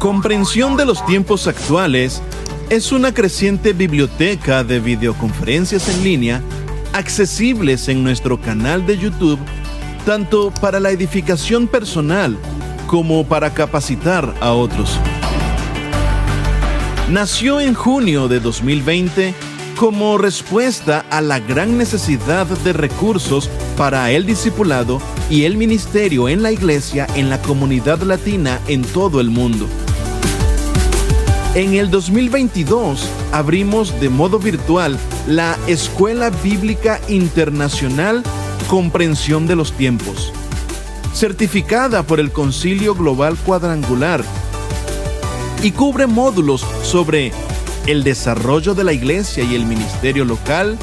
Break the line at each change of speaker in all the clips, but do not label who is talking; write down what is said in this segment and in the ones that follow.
Comprensión de los tiempos actuales es una creciente biblioteca de videoconferencias en línea accesibles en nuestro canal de YouTube, tanto para la edificación personal como para capacitar a otros. Nació en junio de 2020 como respuesta a la gran necesidad de recursos para el discipulado y el ministerio en la iglesia en la comunidad latina en todo el mundo. En el 2022 abrimos de modo virtual la Escuela Bíblica Internacional Comprensión de los Tiempos, certificada por el Concilio Global Cuadrangular, y cubre módulos sobre el desarrollo de la iglesia y el ministerio local,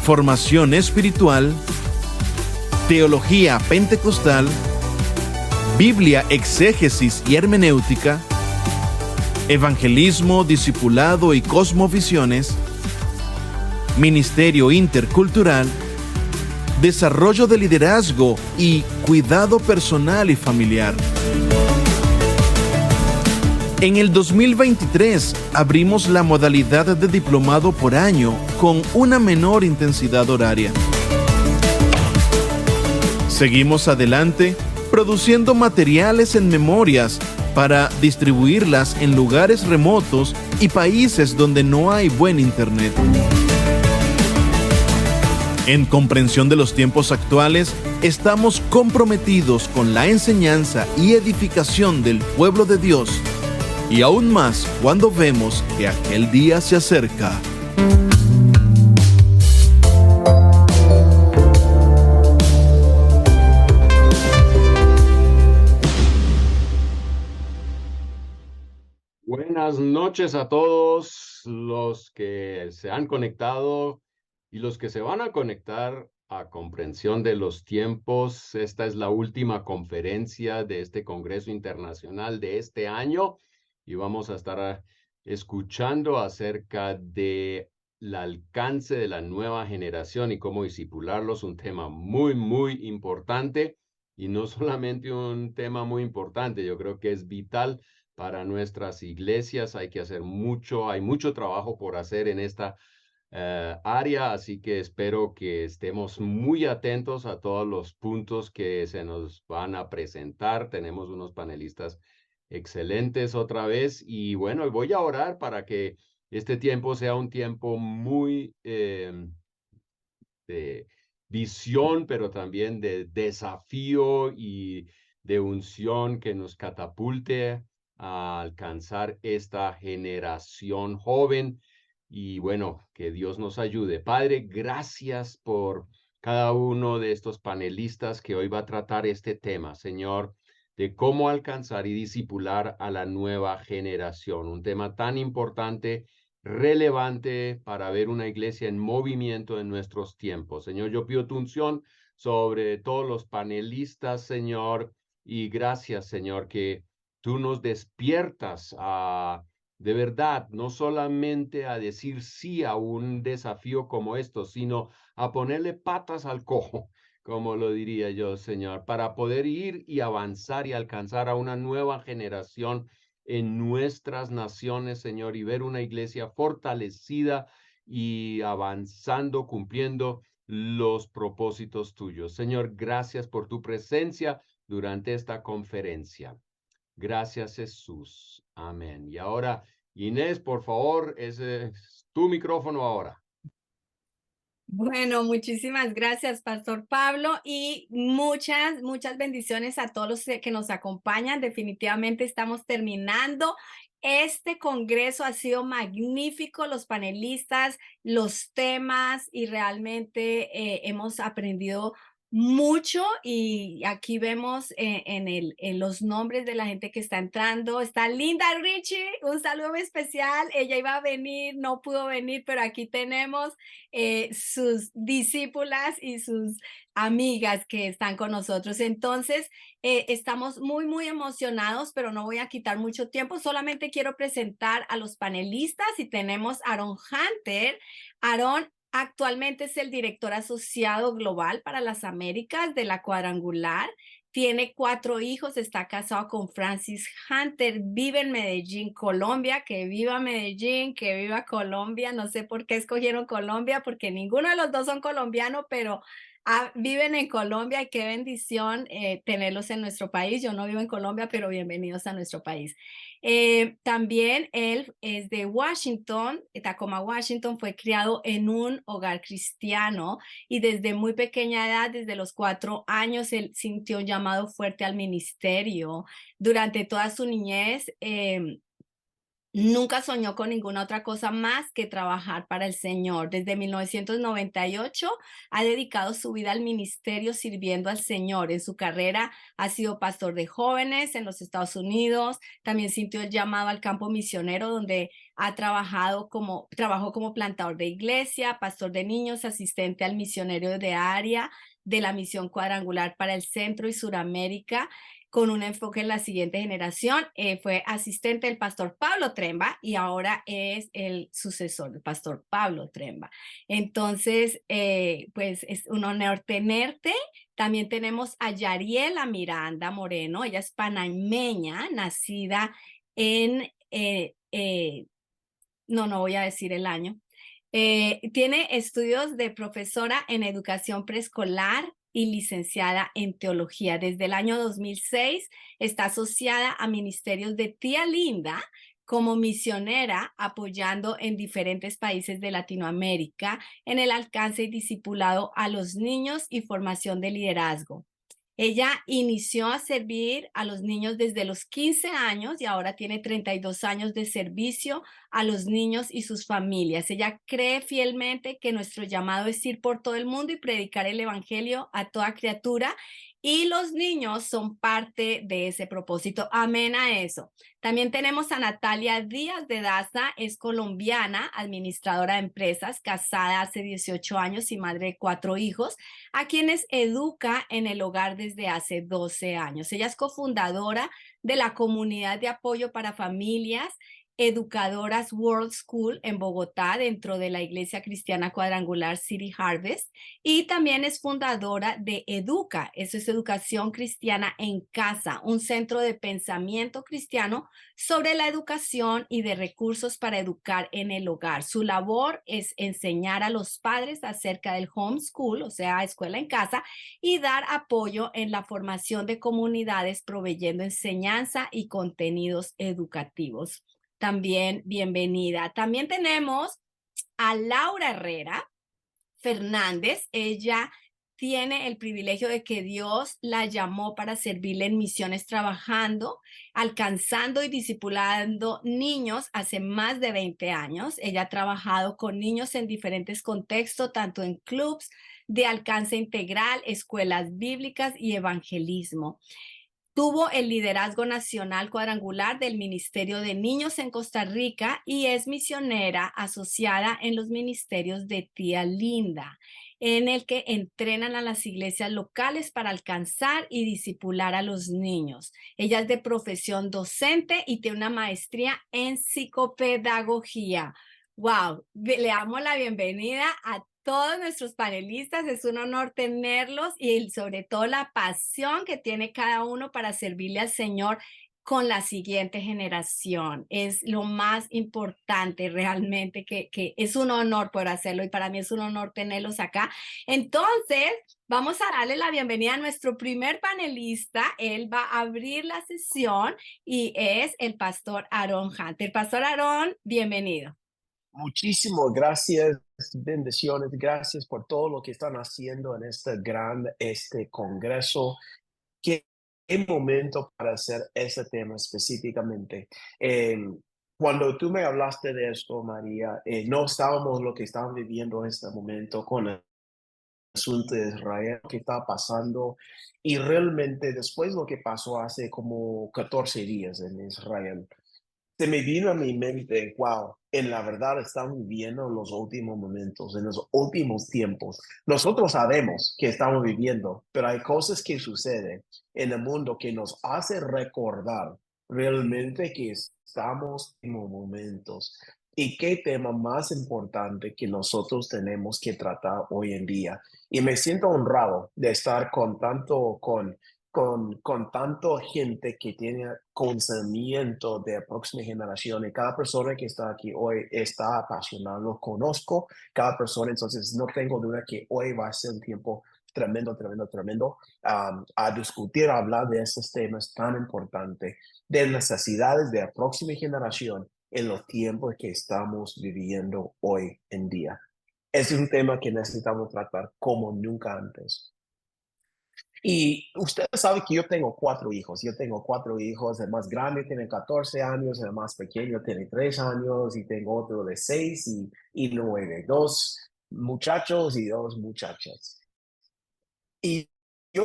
formación espiritual, teología pentecostal, Biblia, exégesis y hermenéutica, evangelismo, discipulado y cosmovisiones, ministerio intercultural, desarrollo de liderazgo y cuidado personal y familiar. En el 2023 abrimos la modalidad de diplomado por año con una menor intensidad horaria. Seguimos adelante produciendo materiales en memorias para distribuirlas en lugares remotos y países donde no hay buen internet. En Comprensión de los Tiempos Actuales, estamos comprometidos con la enseñanza y edificación del pueblo de Dios, y aún más cuando vemos que aquel día se acerca.
Buenas noches a todos los que se han conectado y los que se van a conectar a Comprensión de los Tiempos. Esta es la última conferencia de este Congreso Internacional de este año y vamos a estar escuchando acerca de el alcance de la nueva generación y cómo discipularlos, un tema muy, muy importante, y no solamente un tema muy importante, yo creo que es vital para nuestras iglesias. Hay que hacer mucho, hay mucho trabajo por hacer en esta área, así que espero que estemos muy atentos a todos los puntos que se nos van a presentar. Tenemos unos panelistas excelentes otra vez, y bueno, voy a orar para que este tiempo sea un tiempo muy de visión, pero también de desafío y de unción que nos catapulte a alcanzar esta generación joven. Y bueno, que Dios nos ayude. Padre, gracias por cada uno de estos panelistas que hoy va a tratar este tema, Señor, de cómo alcanzar y discipular a la nueva generación. Un tema tan importante, relevante para ver una iglesia en movimiento en nuestros tiempos. Señor, yo pido tu unción sobre todos los panelistas, Señor, y gracias, Señor, que tú nos despiertas a, de verdad, no solamente a decir sí a un desafío como esto, sino a ponerle patas al cojo, como lo diría yo, Señor, para poder ir y avanzar y alcanzar a una nueva generación en nuestras naciones, Señor, y ver una iglesia fortalecida y avanzando, cumpliendo los propósitos tuyos. Señor, gracias por tu presencia durante esta conferencia. Gracias, Jesús. Amén. Y ahora, Inés, por favor, ese es tu micrófono ahora.
Bueno, muchísimas gracias, Pastor Pablo, y muchas bendiciones a todos los que nos acompañan. Definitivamente estamos terminando. Este congreso ha sido magnífico, los panelistas, los temas, y realmente hemos aprendido mucho, y aquí vemos en los nombres de la gente que está entrando. Está Linda Richie, un saludo muy especial. Ella iba a venir, no pudo venir, pero aquí tenemos sus discípulas y sus amigas que están con nosotros. Entonces, estamos muy emocionados, pero no voy a quitar mucho tiempo. Solamente quiero presentar a los panelistas, y tenemos a Aaron Hunter. Aaron actualmente es el director asociado global para las Américas de la Cuadrangular. Tiene 4 hijos, está casado con Francis Hunter, vive en Medellín, Colombia, que viva Medellín, que viva Colombia. No sé por qué escogieron Colombia, porque ninguno de los dos son colombianos, pero viven en Colombia y qué bendición tenerlos en nuestro país. Yo no vivo en Colombia, pero bienvenidos a nuestro país. También él es de Washington, Tacoma, Washington, fue criado en un hogar cristiano y desde muy pequeña edad, desde los 4 años, él sintió un llamado fuerte al ministerio. Durante toda su niñez, nunca soñó con ninguna otra cosa más que trabajar para el Señor. Desde 1998 ha dedicado su vida al ministerio sirviendo al Señor. En su carrera ha sido pastor de jóvenes en los Estados Unidos. También sintió el llamado al campo misionero, donde trabajó como plantador de iglesia, pastor de niños, asistente al misionero de área de la misión cuadrangular para el Centro y Suramérica, con un enfoque en la siguiente generación. Fue asistente del pastor Pablo Tremba y ahora es el sucesor del pastor Pablo Tremba. Entonces, pues es un honor tenerte. También tenemos a Yariela Miranda Moreno. Ella es panameña, nacida en, no voy a decir el año. Tiene estudios de profesora en educación preescolar y licenciada en teología. Desde el año 2006 está asociada a ministerios de Tía Linda como misionera, apoyando en diferentes países de Latinoamérica en el alcance y discipulado a los niños y formación de liderazgo. Ella inició a servir a los niños desde los 15 años y ahora tiene 32 años de servicio a los niños y sus familias. Ella cree fielmente que nuestro llamado es ir por todo el mundo y predicar el evangelio a toda criatura, y los niños son parte de ese propósito. Amén a eso. También tenemos a Natalia Díaz de Daza, es colombiana, administradora de empresas, casada hace 18 años y madre de 4 hijos, a quienes educa en el hogar desde hace 12 años. Ella es cofundadora de la comunidad de apoyo para familias educadoras World School en Bogotá, dentro de la Iglesia Cristiana Cuadrangular City Harvest, y también es fundadora de Educa, eso es Educación Cristiana en Casa, un centro de pensamiento cristiano sobre la educación y de recursos para educar en el hogar. Su labor es enseñar a los padres acerca del homeschool, o sea, escuela en casa, y dar apoyo en la formación de comunidades proveyendo enseñanza y contenidos educativos. También bienvenida. También tenemos a Laura Herrera Fernández. Ella tiene el privilegio de que Dios la llamó para servirle en misiones, trabajando, alcanzando y discipulando niños hace más de 20 años. Ella ha trabajado con niños en diferentes contextos, tanto en clubs de alcance integral, escuelas bíblicas y evangelismo. Tuvo el liderazgo nacional cuadrangular del Ministerio de Niños en Costa Rica y es misionera asociada en los ministerios de Tía Linda, en el que entrenan a las iglesias locales para alcanzar y discipular a los niños. Ella es de profesión docente y tiene una maestría en psicopedagogía. Wow, le damos la bienvenida a todos nuestros panelistas. Es un honor tenerlos y sobre todo la pasión que tiene cada uno para servirle al Señor con la siguiente generación. Es lo más importante realmente, que es un honor poder hacerlo, y para mí es un honor tenerlos acá. Entonces, vamos a darle la bienvenida a nuestro primer panelista. Él va a abrir la sesión y es el pastor Aaron Hunter. Pastor Aaron, bienvenido.
Muchísimas gracias, bendiciones, gracias por todo lo que están haciendo en este congreso. Qué momento para hacer este tema específicamente. Cuando tú me hablaste de esto, María, no estábamos lo que estaban viviendo en este momento con el asunto de Israel, que estaba pasando, y realmente después lo que pasó hace como 14 días en Israel, se me vino a mi mente, wow, en la verdad estamos viviendo los últimos momentos, en los últimos tiempos. Nosotros sabemos que estamos viviendo, pero hay cosas que suceden en el mundo que nos hace recordar realmente que estamos en los momentos. Y qué tema más importante que nosotros tenemos que tratar hoy en día. Y me siento honrado de estar con con tanto gente que tiene conocimiento de la próxima generación y cada persona que está aquí hoy está apasionado, conozco cada persona, entonces no tengo duda que hoy va a ser un tiempo tremendo, tremendo, tremendo a discutir, a hablar de estos temas tan importantes, de necesidades de la próxima generación en los tiempos que estamos viviendo hoy en día. Es un tema que necesitamos tratar como nunca antes. Y usted sabe que yo tengo 4 hijos. Yo tengo 4 hijos. El más grande tiene 14 años, el más pequeño tiene 3 años y tengo otro de 6 y 9. 2 muchachos y 2 muchachas. Y yo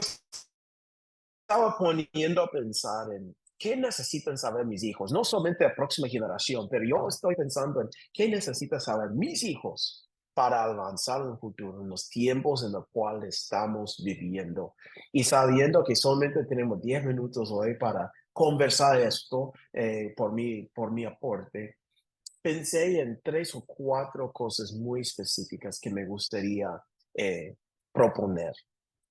estaba poniendo a pensar en qué necesitan saber mis hijos. No solamente la próxima generación, pero yo estoy pensando en qué necesitan saber mis hijos para avanzar en el futuro, en los tiempos en los cuales estamos viviendo. Y sabiendo que solamente tenemos 10 minutos hoy para conversar esto por mi aporte, pensé en 3 o 4 cosas muy específicas que me gustaría proponer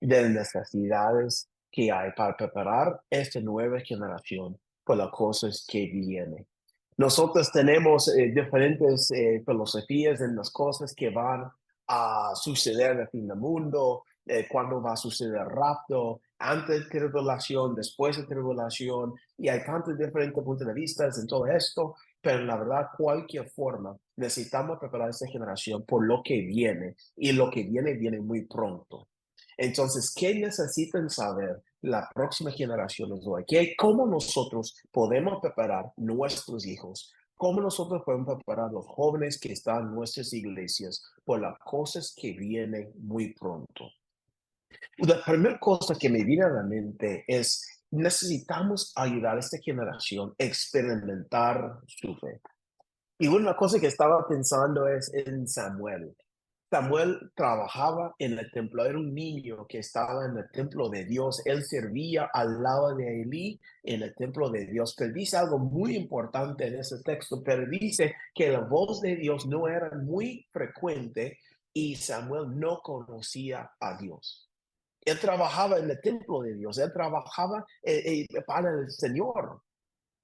de necesidades que hay para preparar esta nueva generación por las cosas que vienen. Nosotros tenemos diferentes filosofías en las cosas que van a suceder en el fin del mundo, cuándo va a suceder el rapto, antes de tribulación, después de tribulación, y hay tantos diferentes puntos de vista en todo esto, pero la verdad, cualquier forma, necesitamos preparar a esta generación por lo que viene, y lo que viene muy pronto. Entonces, ¿qué necesitan saber la próxima generación hoy? ¿Cómo nosotros podemos preparar nuestros hijos? ¿Cómo nosotros podemos preparar a los jóvenes que están en nuestras iglesias por las cosas que vienen muy pronto? La primera cosa que me viene a la mente es, necesitamos ayudar a esta generación a experimentar su fe. Y una cosa que estaba pensando es en Samuel. Samuel trabajaba en el templo, era un niño que estaba en el templo de Dios, él servía al lado de Elí en el templo de Dios, pero dice algo muy importante en ese texto, pero dice que la voz de Dios no era muy frecuente y Samuel no conocía a Dios. Él trabajaba en el templo de Dios, él trabajaba para el Señor,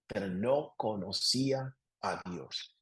pero no conocía a Dios.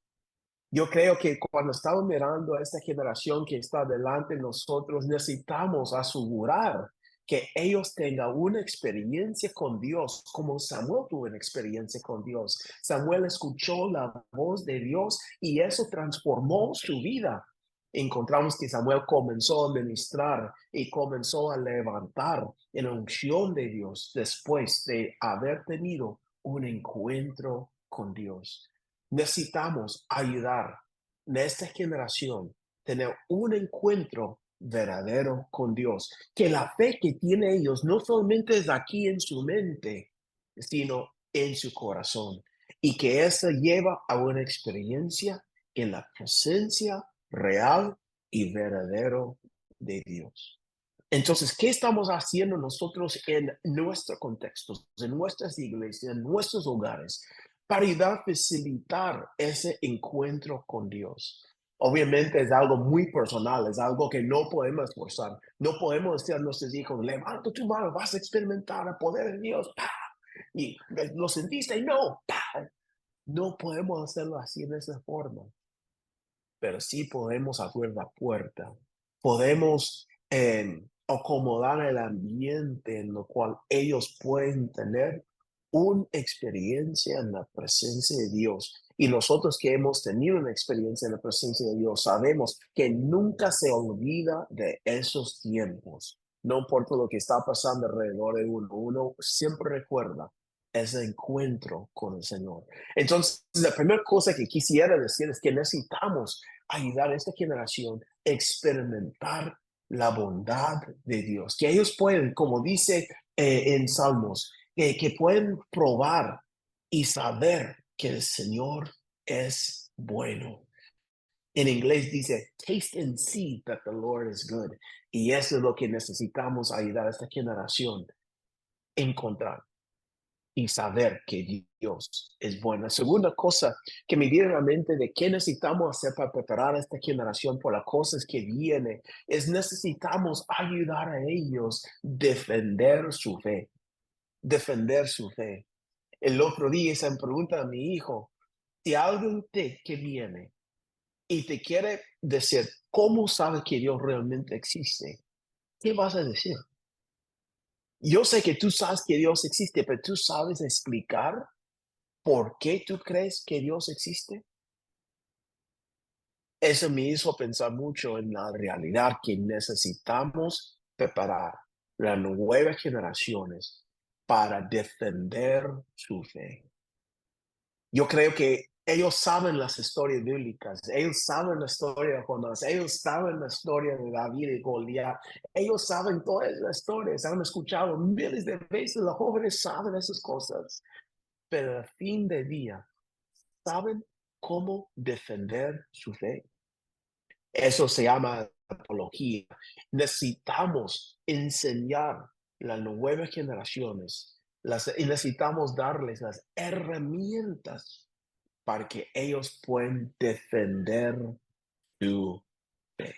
Yo creo que cuando estamos mirando a esta generación que está delante de nosotros, necesitamos asegurar que ellos tengan una experiencia con Dios, como Samuel tuvo una experiencia con Dios. Samuel escuchó la voz de Dios y eso transformó su vida. Encontramos que Samuel comenzó a ministrar y comenzó a levantar en la unción de Dios después de haber tenido un encuentro con Dios. Necesitamos ayudar en esta generación tener un encuentro verdadero con Dios, que la fe que tienen ellos no solamente es aquí en su mente, sino en su corazón, y que eso lleva a una experiencia en la presencia real y verdadero de Dios. Entonces, ¿qué estamos haciendo nosotros en nuestro contexto, en nuestras iglesias, en nuestros hogares, para ayudar a facilitar ese encuentro con Dios? Obviamente es algo muy personal, es algo que no podemos forzar. No podemos decir a nuestros hijos, levanta tu mano, vas a experimentar el poder de Dios. ¡Pah! Y lo sentiste, no. ¡Pah! No podemos hacerlo así en esa forma, pero sí podemos abrir la puerta. Podemos acomodar el ambiente en lo cual ellos pueden tener una experiencia en la presencia de Dios. Y nosotros que hemos tenido una experiencia en la presencia de Dios, sabemos que nunca se olvida de esos tiempos. No importa lo que está pasando alrededor de uno, uno siempre recuerda ese encuentro con el Señor. Entonces, la primera cosa que quisiera decir es que necesitamos ayudar a esta generación a experimentar la bondad de Dios. Que ellos pueden, como dice en Salmos, que pueden probar y saber que el Señor es bueno. En inglés dice, taste and see that the Lord is good. Y eso es lo que necesitamos ayudar a esta generación a encontrar y saber que Dios es bueno. La segunda cosa que me viene a la mente de qué necesitamos hacer para preparar a esta generación por las cosas que vienen es necesitamos ayudar a ellos a defender su fe. defender su fe. El otro día se me pregunta a mi hijo, si alguien que viene y te quiere decir, ¿cómo sabes que Dios realmente existe? ¿Qué vas a decir? Yo sé que tú sabes que Dios existe, pero ¿tú sabes explicar por qué tú crees que Dios existe? Eso me hizo pensar mucho en la realidad que necesitamos preparar las nuevas generaciones para defender su fe. Yo creo que ellos saben las historias bíblicas, ellos saben la historia de Jonás, ellos saben la historia de David y Goliat, ellos saben todas las historias, han escuchado miles de veces, los jóvenes saben esas cosas, pero al fin de día, ¿saben cómo defender su fe? Eso se llama apología. Necesitamos enseñar las nuevas generaciones y necesitamos darles las herramientas para que ellos puedan defender su fe.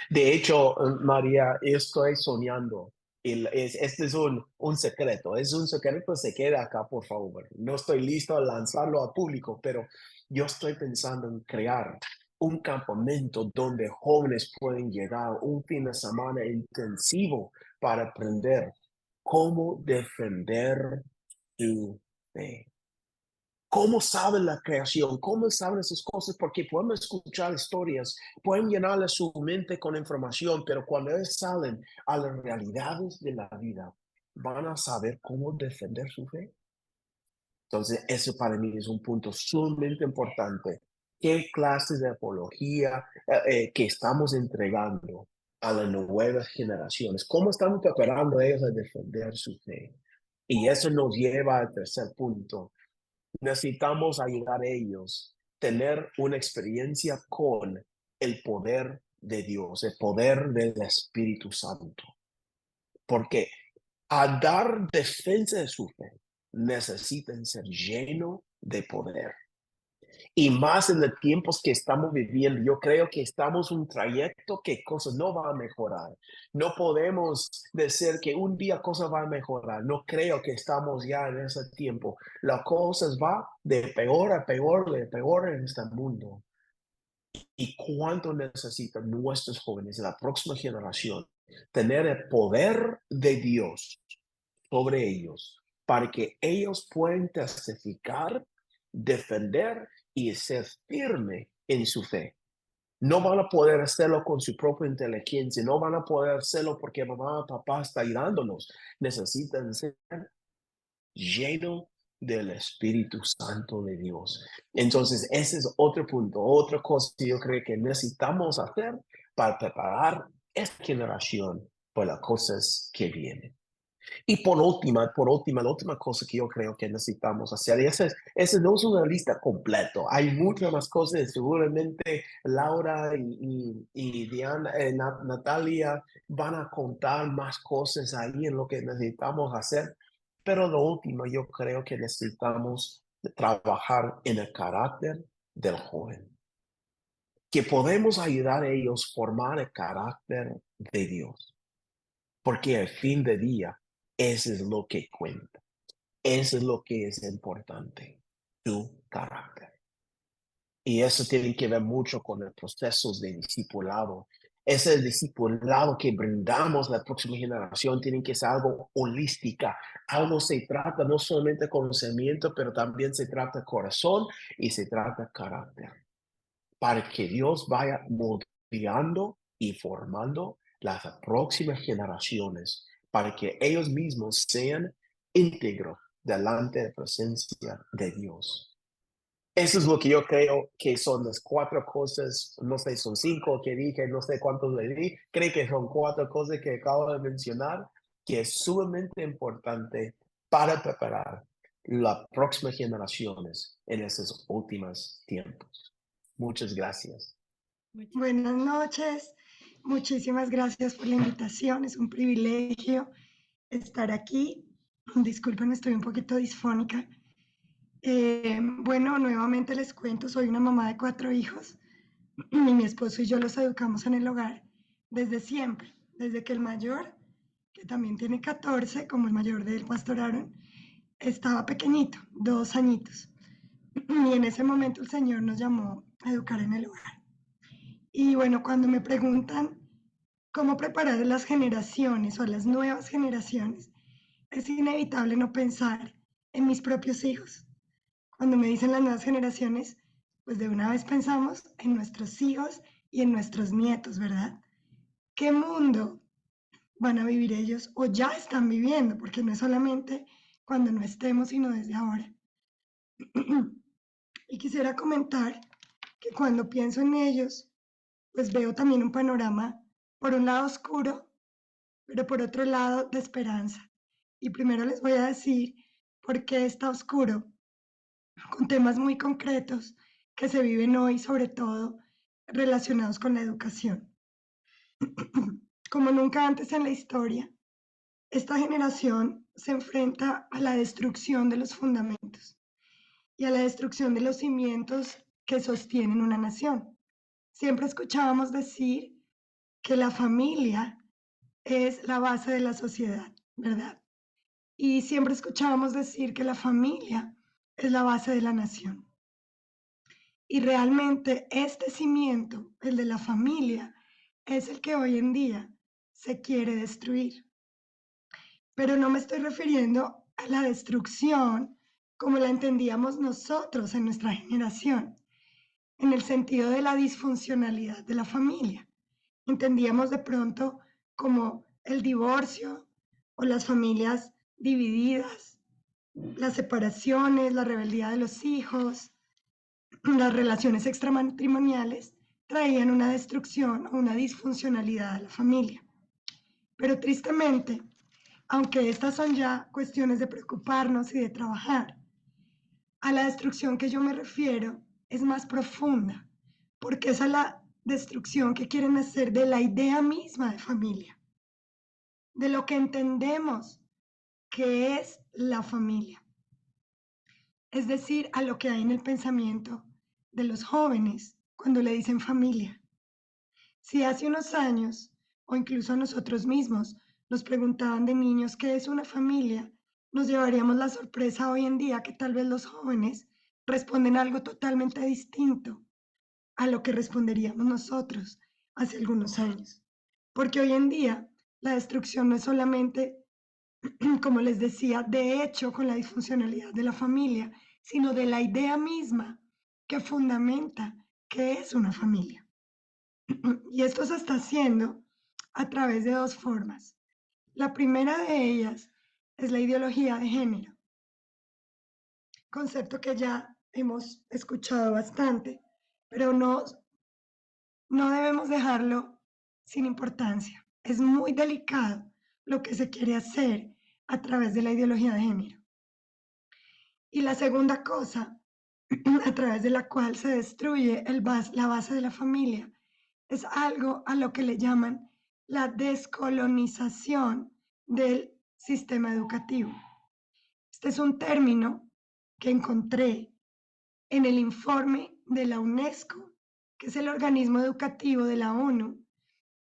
De hecho, María, estoy soñando. Este es un secreto, es un secreto, se queda acá, por favor. No estoy listo a lanzarlo al público, pero yo estoy pensando en crear un campamento donde jóvenes pueden llegar un fin de semana intensivo para aprender cómo defender su fe. ¿Cómo saben la creación? ¿Cómo saben esas cosas? Porque podemos escuchar historias, pueden llenarle su mente con información, pero cuando ellos salen a las realidades de la vida, van a saber cómo defender su fe. Entonces, eso para mí es un punto sumamente importante. ¿Qué clases de apología que estamos entregando a las nuevas generaciones? ¿Cómo estamos preparando a ellos a defender su fe? Y eso nos lleva al tercer punto. Necesitamos ayudar a ellos a tener una experiencia con el poder de Dios, el poder del Espíritu Santo. Porque a dar defensa de su fe, necesitan ser llenos de poder. Y más en los tiempos que estamos viviendo, yo creo que estamos en un trayecto que cosas no van a mejorar. No podemos decir que un día cosas van a mejorar. No creo que estamos ya en ese tiempo. Las cosas van de peor a peor, de peor en este mundo. ¿Y cuánto necesitan nuestros jóvenes, la próxima generación, tener el poder de Dios sobre ellos para que ellos puedan testificar, defender y ser firme en su fe? No van a poder hacerlo con su propia inteligencia, no van a poder hacerlo porque mamá o papá está ayudándonos. Necesitan ser llenos del Espíritu Santo de Dios. Entonces, ese es otro punto, otra cosa que yo creo que necesitamos hacer para preparar esta generación para las cosas que vienen. Y por última, la última cosa que yo creo que necesitamos hacer, y esa no es una lista completa, hay muchas más cosas, seguramente Laura y Diana, Natalia van a contar más cosas ahí en lo que necesitamos hacer, pero lo último yo creo que necesitamos trabajar en el carácter del joven, que podemos ayudar a ellos a formar el carácter de Dios, porque al fin de día, eso es lo que cuenta. Eso es lo que es importante, tu carácter. Y eso tiene que ver mucho con el proceso de discipulado. Ese discipulado que brindamos a la próxima generación tiene que ser algo holística. Algo se trata no solamente de conocimiento, pero también se trata de corazón y se trata de carácter. Para que Dios vaya moldeando y formando las próximas generaciones, para que ellos mismos sean íntegros delante de la presencia de Dios. Eso es lo que yo creo que son las 4 cosas, no sé, son 5 que dije, no sé cuántos le di, creo que son 4 cosas que acabo de mencionar, que es sumamente importante para preparar las próximas generaciones en esos últimos tiempos. Muchas gracias.
Buenas noches, muchísimas gracias por la invitación, es un privilegio estar aquí. Disculpen, estoy un poquito disfónica. Bueno, nuevamente les cuento, soy una mamá de 4 hijos y mi esposo y yo los educamos en el hogar desde siempre, desde que el mayor que también tiene 14, como el mayor del pastor Aaron, estaba pequeñito, 2 añitos. Y en ese momento el Señor nos llamó a educar en el hogar. Y bueno, cuando me preguntan cómo preparar a las generaciones o a las nuevas generaciones, es inevitable no pensar en mis propios hijos. Cuando me dicen las nuevas generaciones, pues de una vez pensamos en nuestros hijos y en nuestros nietos, ¿verdad? ¿Qué mundo van a vivir ellos o ya están viviendo? Porque no es solamente cuando no estemos, sino desde ahora. Y quisiera comentar que cuando pienso en ellos, pues veo también un panorama, por un lado oscuro, pero por otro lado de esperanza. Y primero les voy a decir por qué está oscuro, con temas muy concretos que se viven hoy, sobre todo relacionados con la educación. Como nunca antes en la historia, esta generación se enfrenta a la destrucción de los fundamentos y a la destrucción de los cimientos que sostienen una nación. Siempre escuchábamos decir que la familia es la base de la sociedad, ¿verdad? Y siempre escuchábamos decir que la familia es la base de la nación. Y realmente este cimiento, el de la familia, es el que hoy en día se quiere destruir. Pero no me estoy refiriendo a la destrucción como la entendíamos nosotros en nuestra generación, en el sentido de la disfuncionalidad de la familia. Entendíamos de pronto como el divorcio o las familias divididas, las separaciones, la rebeldía de los hijos, las relaciones extramatrimoniales traían una destrucción o una disfuncionalidad de la familia. Pero tristemente, aunque estas son ya cuestiones de preocuparnos y de trabajar, a la destrucción que yo me refiero es más profunda, porque es a la destrucción que quieren hacer de la idea misma de familia, de lo que entendemos que es la familia. Es decir, a lo que hay en el pensamiento de los jóvenes cuando le dicen familia. Si hace unos años, o incluso a nosotros mismos, nos preguntaban de niños qué es una familia, nos llevaríamos la sorpresa hoy en día que tal vez los jóvenes responden algo totalmente distinto a lo que responderíamos nosotros hace algunos años. Porque hoy en día la destrucción no es solamente, como les decía, de hecho con la disfuncionalidad de la familia, sino de la idea misma que fundamenta qué es una familia. Y esto se está haciendo a través de 2 formas. La primera de ellas es la ideología de género, concepto que ya hemos escuchado bastante, pero no debemos dejarlo sin importancia. Es muy delicado lo que se quiere hacer a través de la ideología de género. Y la segunda cosa, a través de la cual se destruye la base de la familia, es algo a lo que le llaman la descolonización del sistema educativo. Este es un término que encontré en el informe de la UNESCO, que es el organismo educativo de la ONU,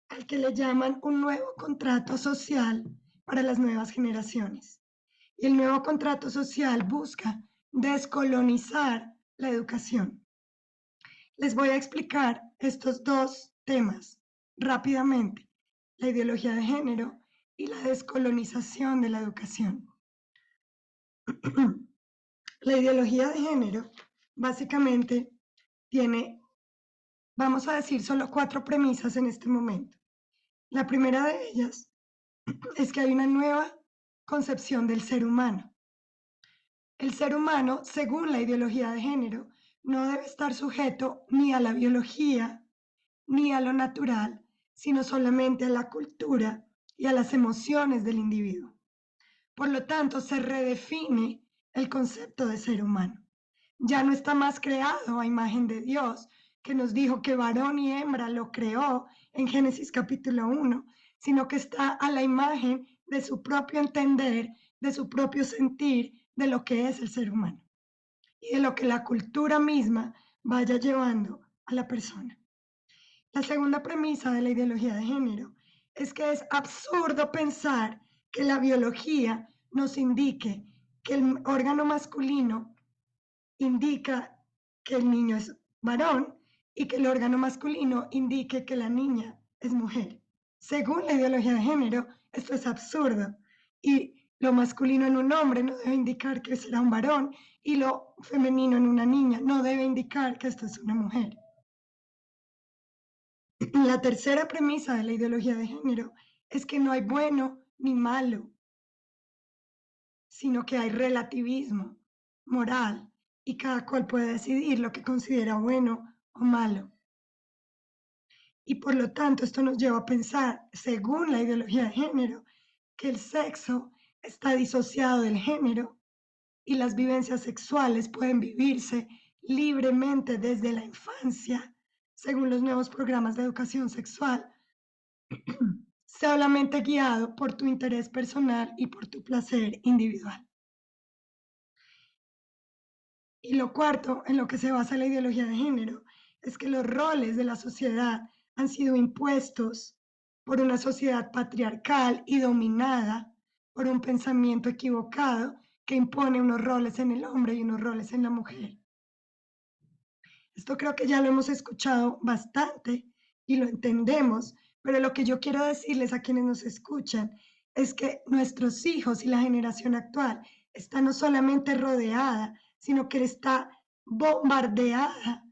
al que le llaman un nuevo contrato social para las nuevas generaciones. Y el nuevo contrato social busca descolonizar la educación. Les voy a explicar estos 2 temas rápidamente, la ideología de género y la descolonización de la educación. La ideología de género básicamente tiene, vamos a decir, solo 4 premisas en este momento. La primera de ellas es que hay una nueva concepción del ser humano. El ser humano, según la ideología de género, no debe estar sujeto ni a la biología ni a lo natural, sino solamente a la cultura y a las emociones del individuo. Por lo tanto, se redefine el concepto de ser humano. Ya no está más creado a imagen de Dios, que nos dijo que varón y hembra lo creó en Génesis capítulo 1, sino que está a la imagen de su propio entender, de su propio sentir, de lo que es el ser humano y de lo que la cultura misma vaya llevando a la persona. La segunda premisa de la ideología de género es que es absurdo pensar que la biología nos indique que el órgano masculino indica que el niño es varón y que el órgano masculino indique que la niña es mujer. Según la ideología de género, esto es absurdo y lo masculino en un hombre no debe indicar que será un varón y lo femenino en una niña no debe indicar que esto es una mujer. La tercera premisa de la ideología de género es que no hay bueno ni malo, sino que hay relativismo moral y cada cual puede decidir lo que considera bueno o malo. Y por lo tanto, esto nos lleva a pensar, según la ideología de género, que el sexo está disociado del género y las vivencias sexuales pueden vivirse libremente desde la infancia, según los nuevos programas de educación sexual, solamente guiado por tu interés personal y por tu placer individual. Y lo cuarto, en lo que se basa la ideología de género, es que los roles de la sociedad han sido impuestos por una sociedad patriarcal y dominada por un pensamiento equivocado que impone unos roles en el hombre y unos roles en la mujer. Esto creo que ya lo hemos escuchado bastante y lo entendemos, pero lo que yo quiero decirles a quienes nos escuchan es que nuestros hijos y la generación actual está no solamente rodeada, sino que está bombardeada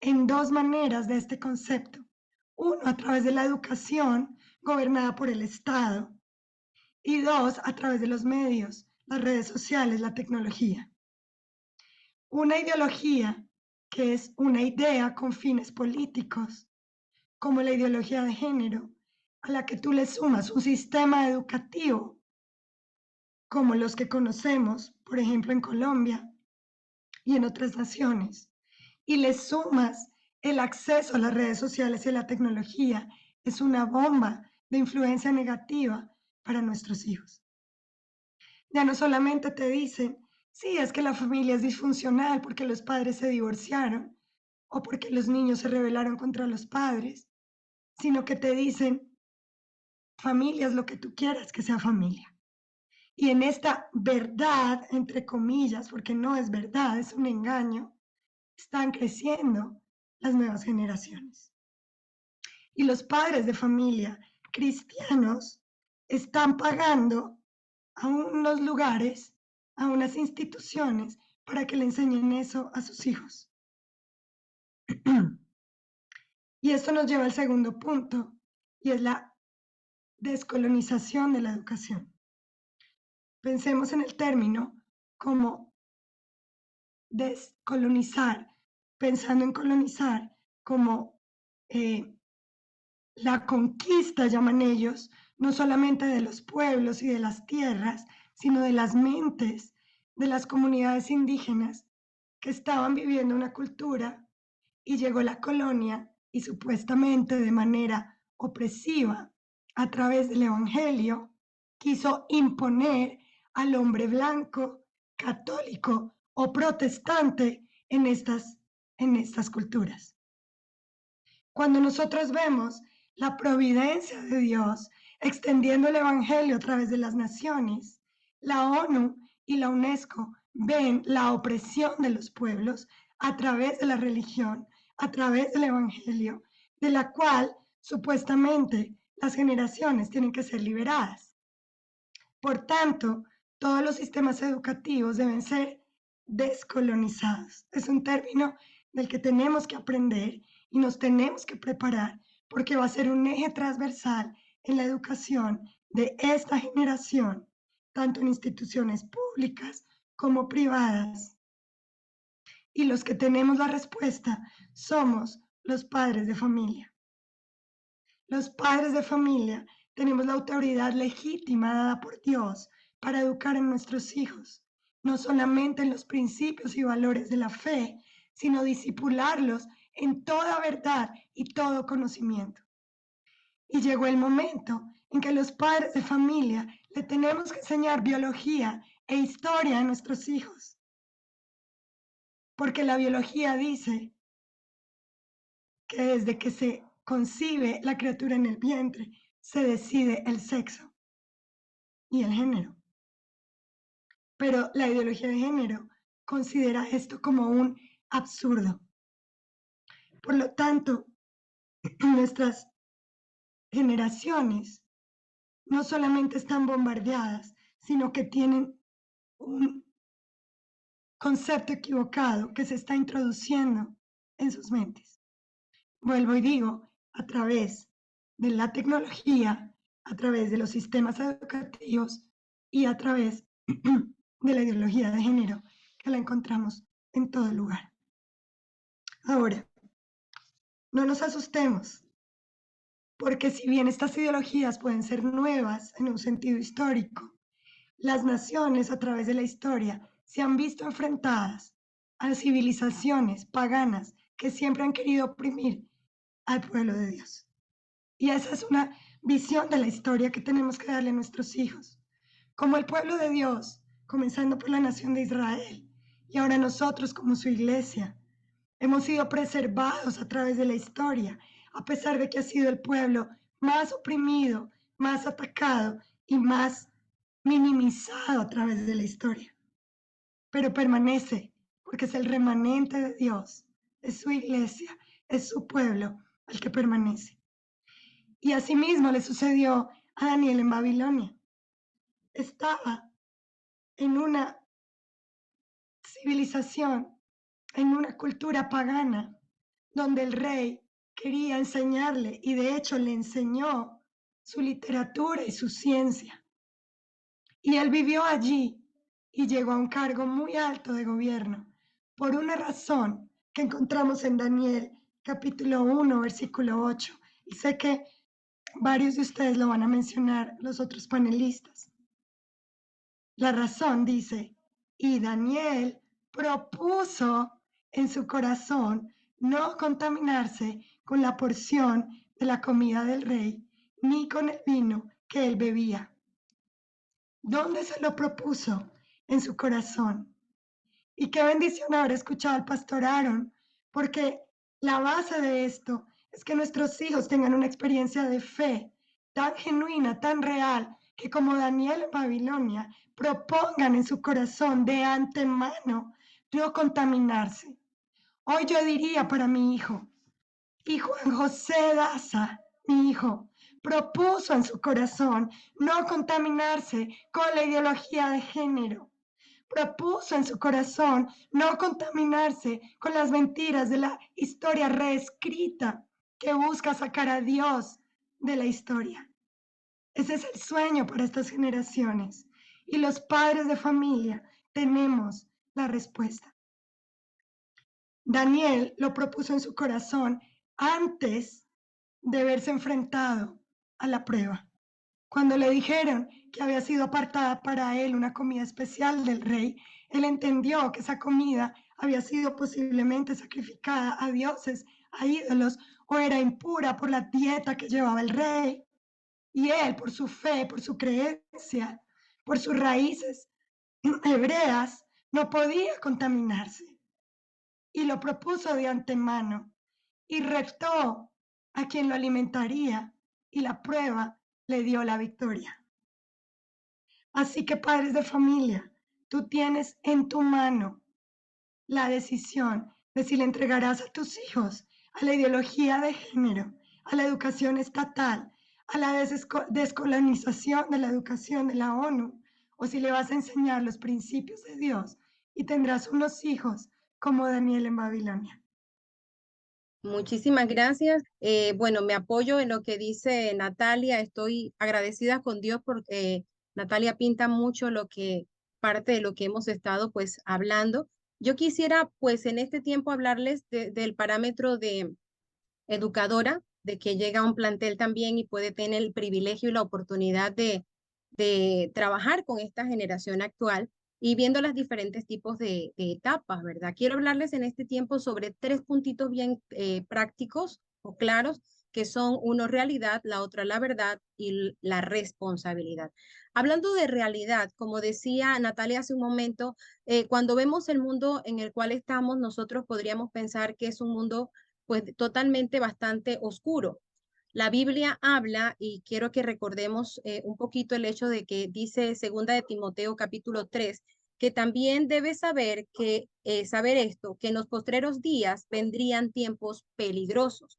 en dos maneras de este concepto. Uno, a través de la educación gobernada por el Estado, y dos, a través de los medios, las redes sociales, la tecnología. Una ideología que es una idea con fines políticos, como la ideología de género, a la que tú le sumas un sistema educativo, como los que conocemos, por ejemplo, en Colombia y en otras naciones, y le sumas el acceso a las redes sociales y a la tecnología, es una bomba de influencia negativa para nuestros hijos. Ya no solamente te dicen, sí, es que la familia es disfuncional porque los padres se divorciaron o porque los niños se rebelaron contra los padres, sino que te dicen, familia es lo que tú quieras que sea familia. Y en esta verdad, entre comillas, porque no es verdad, es un engaño, están creciendo las nuevas generaciones. Y los padres de familia cristianos están pagando a unos lugares, a unas instituciones, para que le enseñen eso a sus hijos. Y esto nos lleva al segundo punto, y es la descolonización de la educación. Pensemos en el término como descolonizar, pensando en colonizar como la conquista, llaman ellos, no solamente de los pueblos y de las tierras, sino de las mentes de las comunidades indígenas que estaban viviendo una cultura y llegó la colonia y supuestamente de manera opresiva a través del evangelio quiso imponer al hombre blanco, católico o protestante en estas culturas. Cuando nosotros vemos la providencia de Dios extendiendo el evangelio a través de las naciones, la ONU y la UNESCO ven la opresión de los pueblos a través de la religión, a través del evangelio, de la cual supuestamente las generaciones tienen que ser liberadas. Por tanto, todos los sistemas educativos deben ser descolonizados. Es un término del que tenemos que aprender y nos tenemos que preparar porque va a ser un eje transversal en la educación de esta generación, tanto en instituciones públicas como privadas. Y los que tenemos la respuesta somos los padres de familia. Los padres de familia tenemos la autoridad legítima dada por Dios para educar a nuestros hijos, no solamente en los principios y valores de la fe, sino discipularlos en toda verdad y todo conocimiento. Y llegó el momento en que los padres de familia le tenemos que enseñar biología e historia a nuestros hijos. Porque la biología dice que desde que se concibe la criatura en el vientre, se decide el sexo y el género. Pero la ideología de género considera esto como un absurdo. Por lo tanto, nuestras generaciones no solamente están bombardeadas, sino que tienen un concepto equivocado que se está introduciendo en sus mentes. Vuelvo y digo, a través de la tecnología, a través de los sistemas educativos y a través de la ideología de género, que la encontramos en todo lugar. Ahora, no nos asustemos, porque si bien estas ideologías pueden ser nuevas en un sentido histórico, las naciones a través de la historia se han visto enfrentadas a civilizaciones paganas que siempre han querido oprimir al pueblo de Dios. Y esa es una visión de la historia que tenemos que darle a nuestros hijos. Como el pueblo de Dios, comenzando por la nación de Israel, y ahora nosotros como su iglesia, hemos sido preservados a través de la historia, a pesar de que ha sido el pueblo más oprimido, más atacado y más minimizado a través de la historia. Pero permanece, porque es el remanente de Dios, es su iglesia, es su pueblo el que permanece. Y asimismo le sucedió a Daniel en Babilonia. Estaba en una civilización, en una cultura pagana, donde el rey quería enseñarle y de hecho le enseñó su literatura y su ciencia. Y él vivió allí y llegó a un cargo muy alto de gobierno por una razón que encontramos en Daniel capítulo 1, versículo 8. Y sé que varios de ustedes lo van a mencionar, los otros panelistas. La razón dice, y Daniel propuso en su corazón no contaminarse con la porción de la comida del rey, ni con el vino que él bebía. ¿Dónde se lo propuso? En su corazón. Y qué bendición haber escuchado al pastor Aaron, porque la base de esto es que nuestros hijos tengan una experiencia de fe tan genuina, tan real, que como Daniel en Babilonia, propongan en su corazón de antemano no contaminarse. Hoy yo diría para mi hijo, y Juan José Daza, mi hijo, propuso en su corazón no contaminarse con la ideología de género. Propuso en su corazón no contaminarse con las mentiras de la historia reescrita que busca sacar a Dios de la historia. Ese es el sueño para estas generaciones y los padres de familia tenemos la respuesta. Daniel lo propuso en su corazón antes de verse enfrentado a la prueba. Cuando le dijeron que había sido apartada para él una comida especial del rey, él entendió que esa comida había sido posiblemente sacrificada a dioses, a ídolos, o era impura por la dieta que llevaba el rey. Y él, por su fe, por su creencia, por sus raíces hebreas, no podía contaminarse. Y lo propuso de antemano y retó a quien lo alimentaría, y la prueba le dio la victoria. Así que, padres de familia, tú tienes en tu mano la decisión de si le entregarás a tus hijos a la ideología de género, a la educación estatal, a la descolonización de la educación de la ONU, o si le vas a enseñar los principios de Dios y tendrás unos hijos como Daniel en Babilonia.
Muchísimas gracias. Bueno, me apoyo en lo que dice Natalia. Estoy agradecida con Dios porque Natalia pinta mucho parte de lo que hemos estado pues hablando. Yo quisiera pues en este tiempo hablarles del parámetro de educadora, de que llega a un plantel también y puede tener el privilegio y la oportunidad de trabajar con esta generación actual y viendo los diferentes tipos de etapas, ¿verdad? Quiero hablarles en este tiempo sobre 3 puntitos bien prácticos o claros, que son uno realidad, la otra la verdad y la responsabilidad. Hablando de realidad, como decía Natalia hace un momento, cuando vemos el mundo en el cual estamos, nosotros podríamos pensar que es un mundo pues totalmente bastante oscuro. La Biblia habla, y quiero que recordemos un poquito el hecho de que dice segunda de Timoteo capítulo 3, que también debes saber saber esto, que en los postreros días vendrían tiempos peligrosos,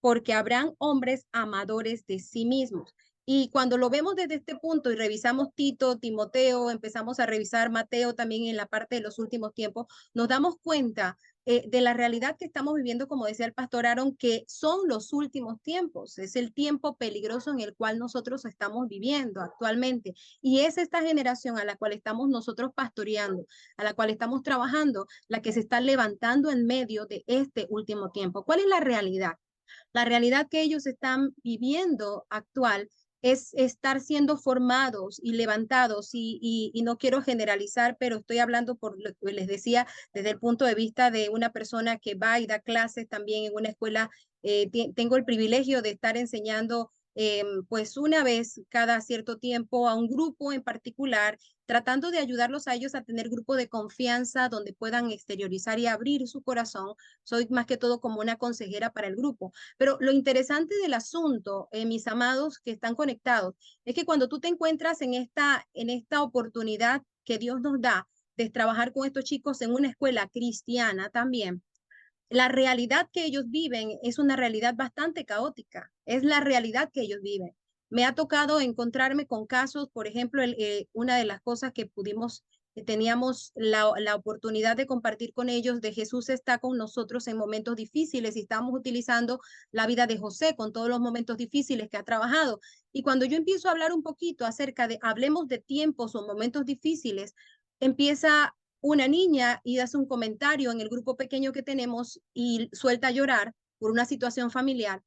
porque habrán hombres amadores de sí mismos. Y cuando lo vemos desde este punto y revisamos Tito, Timoteo, empezamos a revisar Mateo también en la parte de los últimos tiempos, nos damos cuenta de la realidad que estamos viviendo, como decía el pastor Aaron, que son los últimos tiempos, es el tiempo peligroso en el cual nosotros estamos viviendo actualmente. Y es esta generación a la cual estamos nosotros pastoreando, a la cual estamos trabajando, la que se está levantando en medio de este último tiempo. ¿Cuál es la realidad? La realidad que ellos están viviendo actual es estar siendo formados y levantados y no quiero generalizar, pero estoy hablando por lo que les decía desde el punto de vista de una persona que va y da clases también en una escuela. Tengo el privilegio de estar enseñando pues una vez cada cierto tiempo a un grupo en particular, tratando de ayudarlos a ellos a tener grupo de confianza donde puedan exteriorizar y abrir su corazón. Soy más que todo como una consejera para el grupo. Pero lo interesante del asunto, mis amados que están conectados, es que cuando tú te encuentras en esta oportunidad que Dios nos da de trabajar con estos chicos en una escuela cristiana también, la realidad que ellos viven es una realidad bastante caótica, es la realidad que ellos viven. Me ha tocado encontrarme con casos, por ejemplo, una de las cosas que teníamos la oportunidad de compartir con ellos, de Jesús está con nosotros en momentos difíciles y estamos utilizando la vida de José con todos los momentos difíciles que ha trabajado. Y cuando yo empiezo a hablar un poquito acerca de, hablemos de tiempos o momentos difíciles, empieza una niña y hace un comentario en el grupo pequeño que tenemos y suelta a llorar por una situación familiar,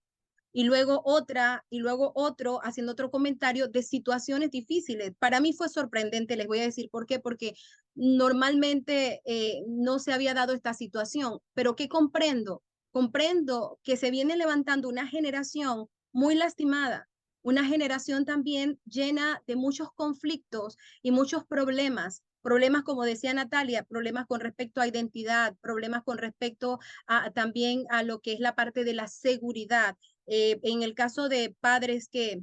y luego otra, y luego otro haciendo otro comentario de situaciones difíciles. Para mí fue sorprendente, les voy a decir por qué, porque normalmente no se había dado esta situación, pero ¿qué comprendo? Comprendo que se viene levantando una generación muy lastimada, una generación también llena de muchos conflictos y muchos problemas, como decía Natalia, problemas con respecto a identidad, problemas con respecto también a lo que es la parte de la seguridad. En el caso de padres que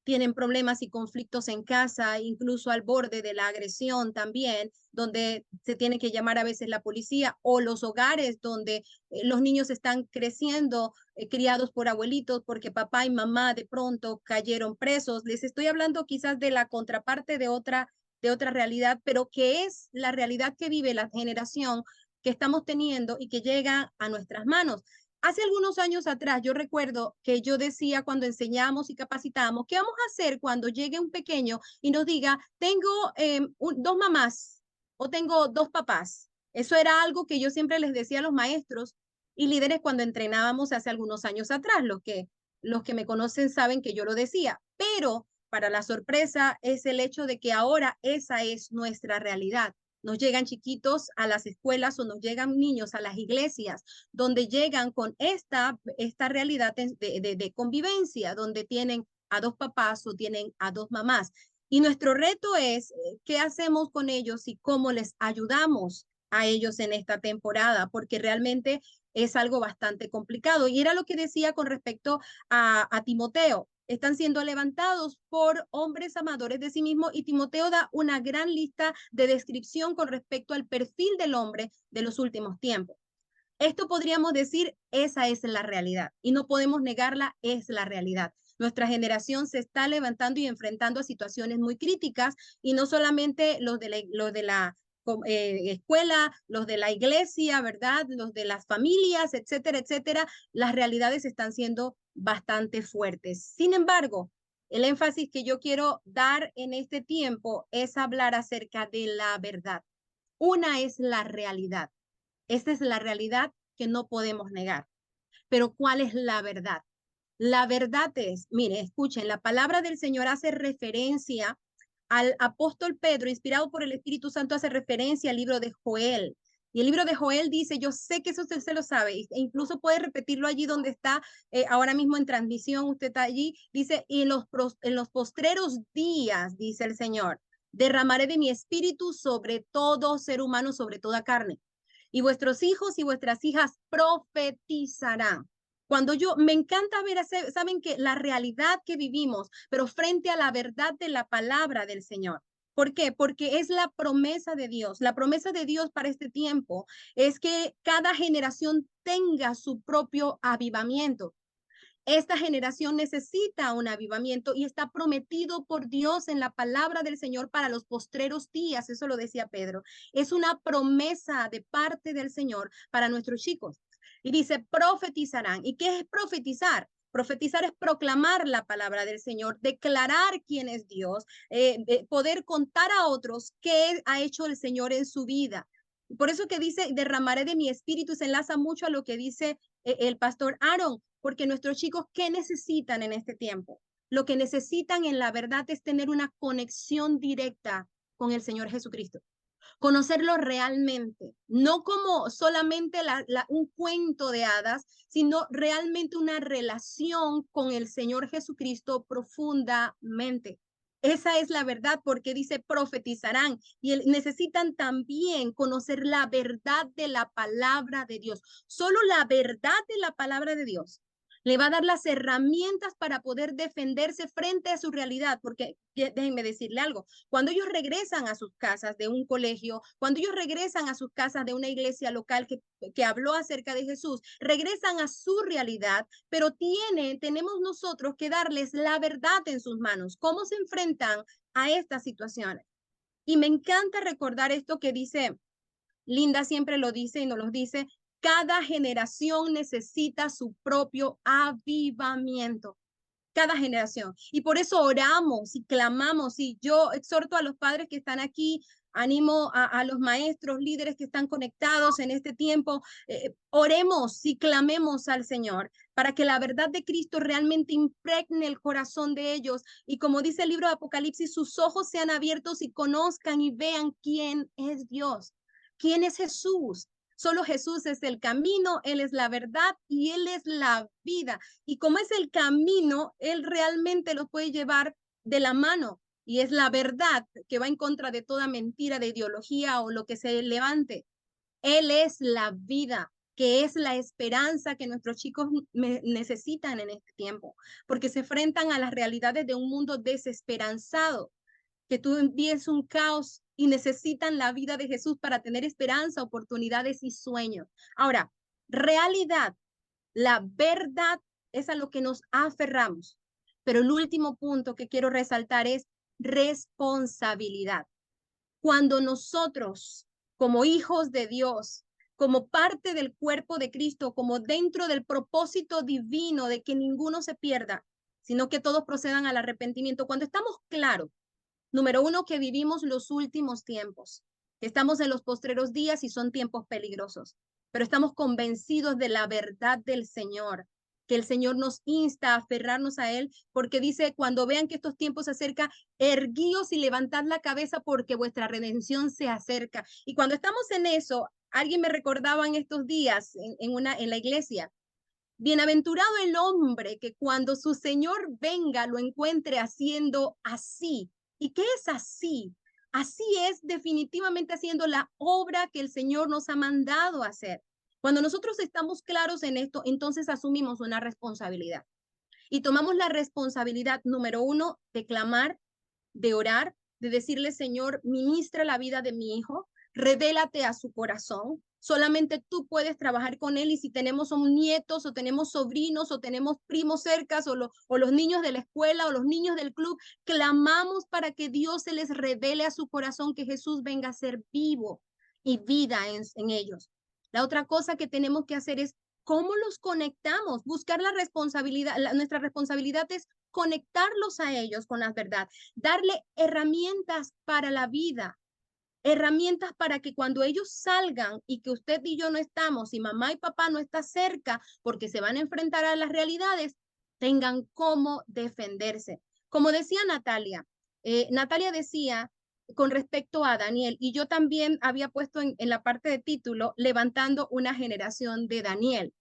tienen problemas y conflictos en casa, incluso al borde de la agresión también, donde se tiene que llamar a veces la policía, o los hogares donde los niños están creciendo, criados por abuelitos, porque papá y mamá de pronto cayeron presos. Les estoy hablando quizás de la contraparte de otra realidad, pero que es la realidad que vive la generación que estamos teniendo y que llega a nuestras manos. Hace algunos años atrás, yo recuerdo que yo decía cuando enseñamos y capacitamos, ¿qué vamos a hacer cuando llegue un pequeño y nos diga, tengo dos mamás o tengo dos papás? Eso era algo que yo siempre les decía a los maestros y líderes cuando entrenábamos hace algunos años atrás. Los que me conocen saben que yo lo decía, pero para la sorpresa es el hecho de que ahora esa es nuestra realidad. Nos llegan chiquitos a las escuelas o nos llegan niños a las iglesias donde llegan con esta realidad de convivencia, donde tienen a dos papás o tienen a dos mamás. Y nuestro reto es qué hacemos con ellos y cómo les ayudamos a ellos en esta temporada, porque realmente es algo bastante complicado. Y era lo que decía con respecto a Timoteo. Están siendo levantados por hombres amadores de sí mismos y Timoteo da una gran lista de descripción con respecto al perfil del hombre de los últimos tiempos. Esto podríamos decir, esa es la realidad y no podemos negarla, es la realidad. Nuestra generación se está levantando y enfrentando a situaciones muy críticas y no solamente los de la escuela, los de la iglesia, ¿verdad? Los de las familias, etcétera, etcétera. Las realidades están siendo bastante fuertes. Sin embargo, el énfasis que yo quiero dar en este tiempo es hablar acerca de la verdad. Una es la realidad. Esta es la realidad que no podemos negar. Pero ¿cuál es la verdad? La verdad es, mire, escuchen, la palabra del Señor hace referencia al apóstol Pedro, inspirado por el Espíritu Santo, hace referencia al libro de Joel. Y el libro de Joel dice, yo sé que eso usted se lo sabe, e incluso puede repetirlo allí donde está ahora mismo en transmisión, usted está allí, dice, y en los postreros días, dice el Señor, derramaré de mi espíritu sobre todo ser humano, sobre toda carne. Y vuestros hijos y vuestras hijas profetizarán. Me encanta ver, saben que la realidad que vivimos, pero frente a la verdad de la palabra del Señor. ¿Por qué? Porque es la promesa de Dios. La promesa de Dios para este tiempo es que cada generación tenga su propio avivamiento. Esta generación necesita un avivamiento y está prometido por Dios en la palabra del Señor para los postreros días. Eso lo decía Pedro. Es una promesa de parte del Señor para nuestros chicos. Y dice, profetizarán. ¿Y qué es profetizar? Profetizar es proclamar la palabra del Señor, declarar quién es Dios, poder contar a otros qué ha hecho el Señor en su vida. Por eso que dice, derramaré de mi espíritu, se enlaza mucho a lo que dice el pastor Aaron, porque nuestros chicos, ¿qué necesitan en este tiempo? Lo que necesitan en la verdad es tener una conexión directa con el Señor Jesucristo. Conocerlo realmente, no como solamente un cuento de hadas, sino realmente una relación con el Señor Jesucristo profundamente. Esa es la verdad, porque dice profetizarán y necesitan también conocer la verdad de la palabra de Dios. Solo la verdad de la palabra de Dios le va a dar las herramientas para poder defenderse frente a su realidad, porque déjenme decirle algo, cuando ellos regresan a sus casas de un colegio, cuando ellos regresan a sus casas de una iglesia local que habló acerca de Jesús, regresan a su realidad, pero tenemos nosotros que darles la verdad en sus manos, cómo se enfrentan a estas situaciones. Y me encanta recordar esto que dice, Linda siempre lo dice y nos lo dice, cada generación necesita su propio avivamiento. Cada generación. Y por eso oramos y clamamos. Y yo exhorto a los padres que están aquí, animo a los maestros, líderes que están conectados en este tiempo. Oremos y clamemos al Señor para que la verdad de Cristo realmente impregne el corazón de ellos. Y como dice el libro de Apocalipsis, sus ojos sean abiertos y conozcan y vean quién es Dios, quién es Jesús. Solo Jesús es el camino, Él es la verdad y Él es la vida. Y como es el camino, Él realmente los puede llevar de la mano. Y es la verdad que va en contra de toda mentira de ideología o lo que se levante. Él es la vida, que es la esperanza que nuestros chicos necesitan en este tiempo, porque se enfrentan a las realidades de un mundo desesperanzado, que tú envíes un caos y necesitan la vida de Jesús para tener esperanza, oportunidades y sueños. Ahora, realidad, la verdad es a lo que nos aferramos. Pero el último punto que quiero resaltar es responsabilidad. Cuando nosotros, como hijos de Dios, como parte del cuerpo de Cristo, como dentro del propósito divino de que ninguno se pierda, sino que todos procedan al arrepentimiento, cuando estamos claros, número uno, que vivimos los últimos tiempos. Estamos en los postreros días y son tiempos peligrosos, pero estamos convencidos de la verdad del Señor, que el Señor nos insta a aferrarnos a Él, porque dice, cuando vean que estos tiempos se acercan, erguíos y levantad la cabeza porque vuestra redención se acerca. Y cuando estamos en eso, alguien me recordaba en estos días en la iglesia, bienaventurado el hombre que cuando su Señor venga lo encuentre haciendo así. ¿Y qué es así? Así es definitivamente haciendo la obra que el Señor nos ha mandado a hacer. Cuando nosotros estamos claros en esto, entonces asumimos una responsabilidad. Y tomamos la responsabilidad, número uno, de clamar, de orar, de decirle, Señor, ministra la vida de mi hijo, revélate a su corazón. Solamente tú puedes trabajar con él y si tenemos nietos o tenemos sobrinos o tenemos primos cercas o los niños de la escuela o los niños del club, clamamos para que Dios se les revele a su corazón, que Jesús venga a ser vivo y vida en ellos. La otra cosa que tenemos que hacer es cómo los conectamos, buscar la responsabilidad. Nuestra responsabilidad es conectarlos a ellos con la verdad, darle herramientas para la vida, herramientas para que cuando ellos salgan y que usted y yo no estamos y mamá y papá no está cerca porque se van a enfrentar a las realidades, tengan cómo defenderse. Como decía Natalia, Natalia decía con respecto a Daniel, y yo también había puesto en la parte de título, levantando una generación de Daniel,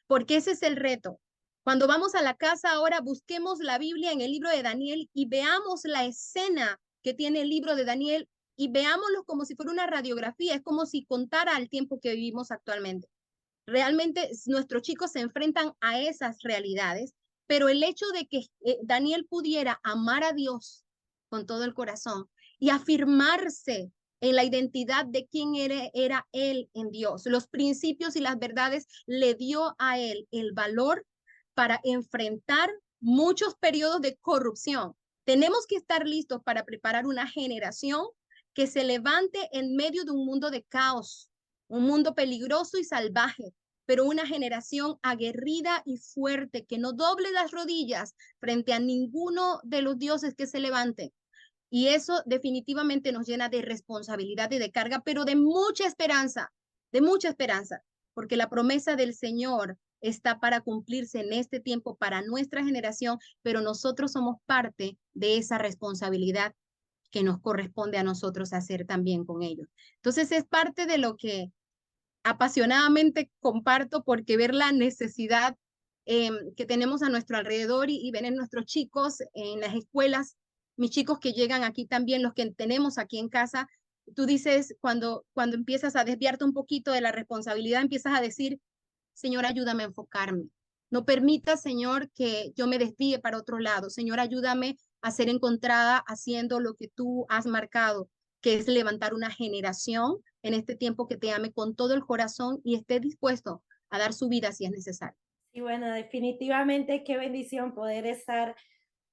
porque ese es el reto. Cuando vamos a la casa ahora, busquemos la Biblia en el libro de Daniel y veamos la escena que tiene el libro de Daniel y veámoslo como si fuera una radiografía, es como si contara el tiempo que vivimos actualmente. Realmente nuestros chicos se enfrentan a esas realidades, pero el hecho de que Daniel pudiera amar a Dios con todo el corazón y afirmarse en la identidad de quién era él en Dios, los principios y las verdades le dio a él el valor para enfrentar muchos periodos de corrupción. Tenemos que estar listos para preparar una generación que se levante en medio de un mundo de caos, un mundo peligroso y salvaje, pero una generación aguerrida y fuerte que no doble las rodillas frente a ninguno de los dioses que se levante. Y eso definitivamente nos llena de responsabilidad y de carga, pero de mucha esperanza, porque la promesa del Señor está para cumplirse en este tiempo para nuestra generación, pero nosotros somos parte de esa responsabilidad que nos corresponde a nosotros hacer también con ellos. Entonces es parte de lo que apasionadamente comparto, porque ver la necesidad que tenemos a nuestro alrededor y ven en nuestros chicos en las escuelas, mis chicos que llegan aquí también, los que tenemos aquí en casa, tú dices, cuando empiezas a desviarte un poquito de la responsabilidad, empiezas a decir, Señor, ayúdame a enfocarme. No permita, Señor, que yo me desvíe para otro lado. Señor, ayúdame a ser encontrada haciendo lo que tú has marcado, que es levantar una generación en este tiempo que te ame con todo el corazón y esté dispuesto a dar su vida si es necesario.
Y bueno, definitivamente qué bendición poder estar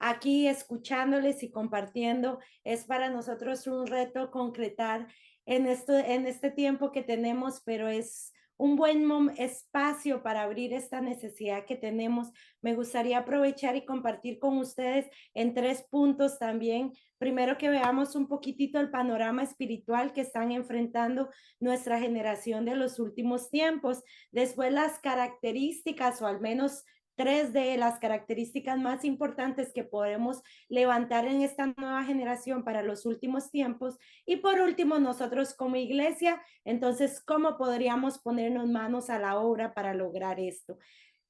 aquí escuchándoles y compartiendo. Es para nosotros un reto concretar en este tiempo que tenemos, pero es un buen espacio para abrir esta necesidad que tenemos. Me gustaría aprovechar y compartir con ustedes en 3 puntos también. Primero, que veamos un poquitito el panorama espiritual que están enfrentando nuestra generación de los últimos tiempos. Después, las características, o al menos 3 de las características más importantes que podemos levantar en esta nueva generación para los últimos tiempos. Y por último, nosotros como iglesia, entonces, ¿cómo podríamos ponernos manos a la obra para lograr esto?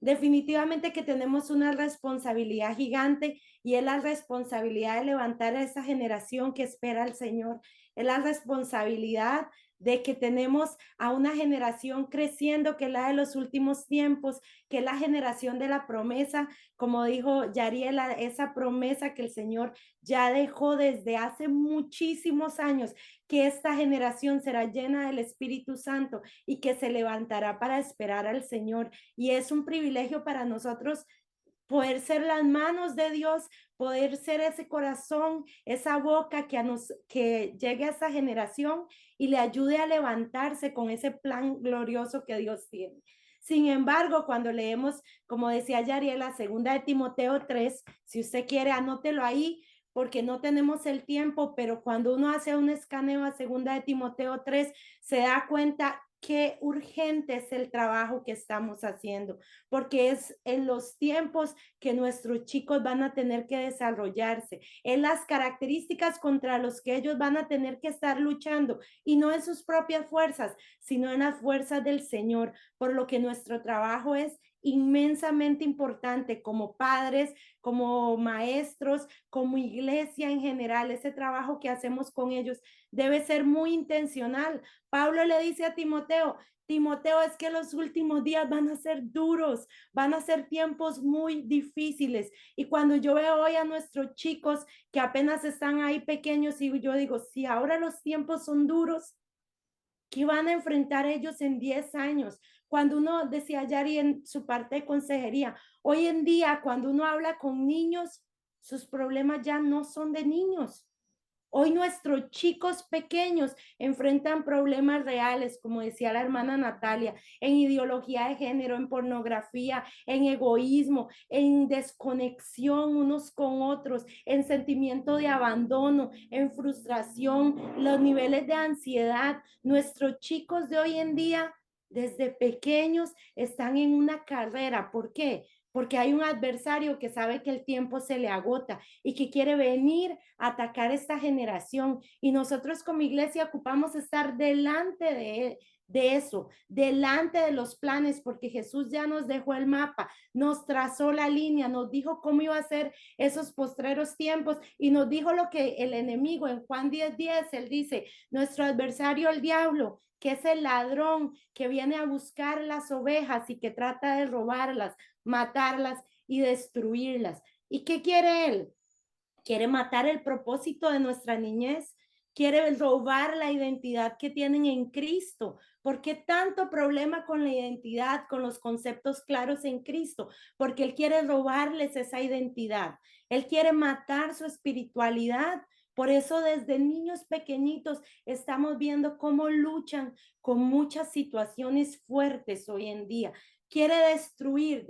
Definitivamente que tenemos una responsabilidad gigante, y es la responsabilidad de levantar a esa generación que espera al Señor. Es la responsabilidad de que tenemos a una generación creciendo, que es la de los últimos tiempos, que es la generación de la promesa, como dijo Yariela, esa promesa que el Señor ya dejó desde hace muchísimos años, que esta generación será llena del Espíritu Santo y que se levantará para esperar al Señor. Y es un privilegio para nosotros poder ser las manos de Dios, poder ser ese corazón, esa boca que llegue a esa generación y le ayude a levantarse con ese plan glorioso que Dios tiene. Sin embargo, cuando leemos, como decía Yariela, 2 de Timoteo 3, si usted quiere, anótelo ahí, porque no tenemos el tiempo, pero cuando uno hace un escaneo a 2 de Timoteo 3, se da cuenta qué urgente es el trabajo que estamos haciendo, porque es en los tiempos que nuestros chicos van a tener que desarrollarse, en las características contra los que ellos van a tener que estar luchando, y no en sus propias fuerzas, sino en las fuerzas del Señor, por lo que nuestro trabajo es inmensamente importante como padres, como maestros, como iglesia en general. Ese trabajo que hacemos con ellos debe ser muy intencional. Pablo le dice a Timoteo, es que los últimos días van a ser duros, van a ser tiempos muy difíciles. Y cuando yo veo hoy a nuestros chicos que apenas están ahí pequeños, y yo digo, si ahora los tiempos son duros, ¿qué van a enfrentar ellos en 10 años? Cuando uno, decía Yari en su parte de consejería, hoy en día cuando uno habla con niños, sus problemas ya no son de niños. Hoy nuestros chicos pequeños enfrentan problemas reales, como decía la hermana Natalia, en ideología de género, en pornografía, en egoísmo, en desconexión unos con otros, en sentimiento de abandono, en frustración, los niveles de ansiedad. Nuestros chicos de hoy en día, desde pequeños, están en una carrera. ¿Por qué? Porque hay un adversario que sabe que el tiempo se le agota y que quiere venir a atacar esta generación. Y nosotros como iglesia ocupamos estar delante
de eso, delante de los planes, porque Jesús ya nos dejó el mapa, nos trazó la línea, nos dijo cómo iba a ser esos postreros tiempos y nos dijo lo que el enemigo en Juan 10:10, él dice, nuestro adversario el diablo, que es el ladrón que viene a buscar las ovejas y que trata de robarlas, matarlas y destruirlas. ¿Y qué quiere él? Quiere matar el propósito de nuestra niñez, quiere robar la identidad que tienen en Cristo. ¿Por qué tanto problema con la identidad, con los conceptos claros en Cristo? Porque Él quiere robarles esa identidad. Él quiere matar su espiritualidad. Por eso desde niños pequeñitos estamos viendo cómo luchan con muchas situaciones fuertes hoy en día. Quiere destruir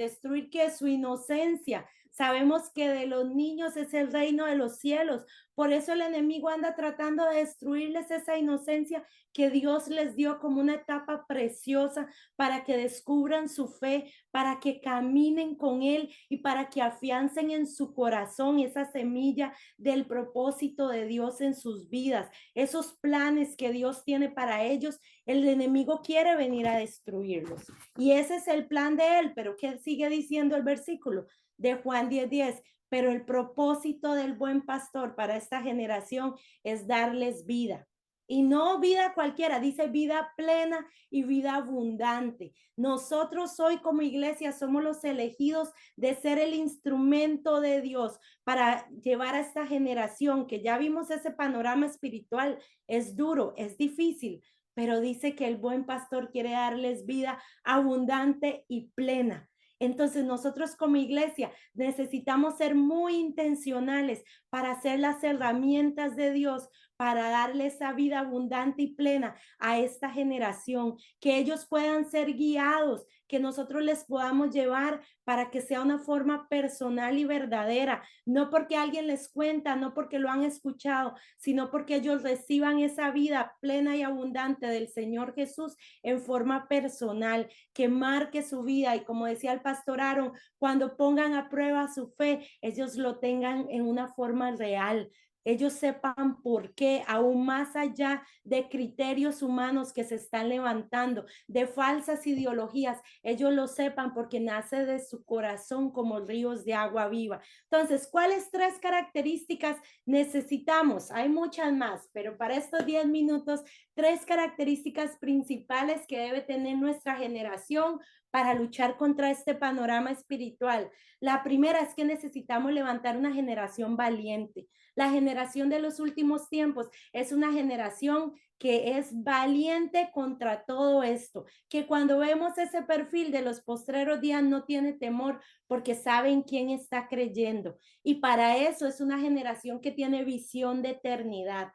que su inocencia. Sabemos que de los niños es el reino de los cielos. Por eso el enemigo anda tratando de destruirles esa inocencia que Dios les dio como una etapa preciosa para que descubran su fe, para que caminen con Él y para que afiancen en su corazón esa semilla del propósito de Dios en sus vidas. Esos planes que Dios tiene para ellos, el enemigo quiere venir a destruirlos. Y ese es el plan de Él. Pero ¿qué sigue diciendo el versículo de Juan 10:10? Pero el propósito del buen pastor para esta generación es darles vida. Y no vida cualquiera, dice vida plena y vida abundante. Nosotros hoy como iglesia somos los elegidos de ser el instrumento de Dios para llevar a esta generación, que ya vimos ese panorama espiritual, es duro, es difícil, pero dice que el buen pastor quiere darles vida abundante y plena. Entonces nosotros como iglesia necesitamos ser muy intencionales para ser las herramientas de Dios, para darle esa vida abundante y plena a esta generación, que ellos puedan ser guiados, que nosotros les podamos llevar para que sea una forma personal y verdadera, no porque alguien les cuenta, no porque lo han escuchado, sino porque ellos reciban esa vida plena y abundante del Señor Jesús en forma personal, que marque su vida. Y como decía el pastor Aaron, cuando pongan a prueba su fe, ellos lo tengan en una forma real. Ellos sepan por qué, aún más allá de criterios humanos que se están levantando, de falsas ideologías, ellos lo sepan porque nace de su corazón como ríos de agua viva. Entonces, ¿cuáles 3 características necesitamos? Hay muchas más, pero para estos 10 minutos, 3 características principales que debe tener nuestra generación para luchar contra este panorama espiritual. La primera es que necesitamos levantar una generación valiente. La generación de los últimos tiempos es una generación que es valiente contra todo esto, que cuando vemos ese perfil de los postreros días no tiene temor porque saben quién está creyendo. Y para eso es una generación que tiene visión de eternidad.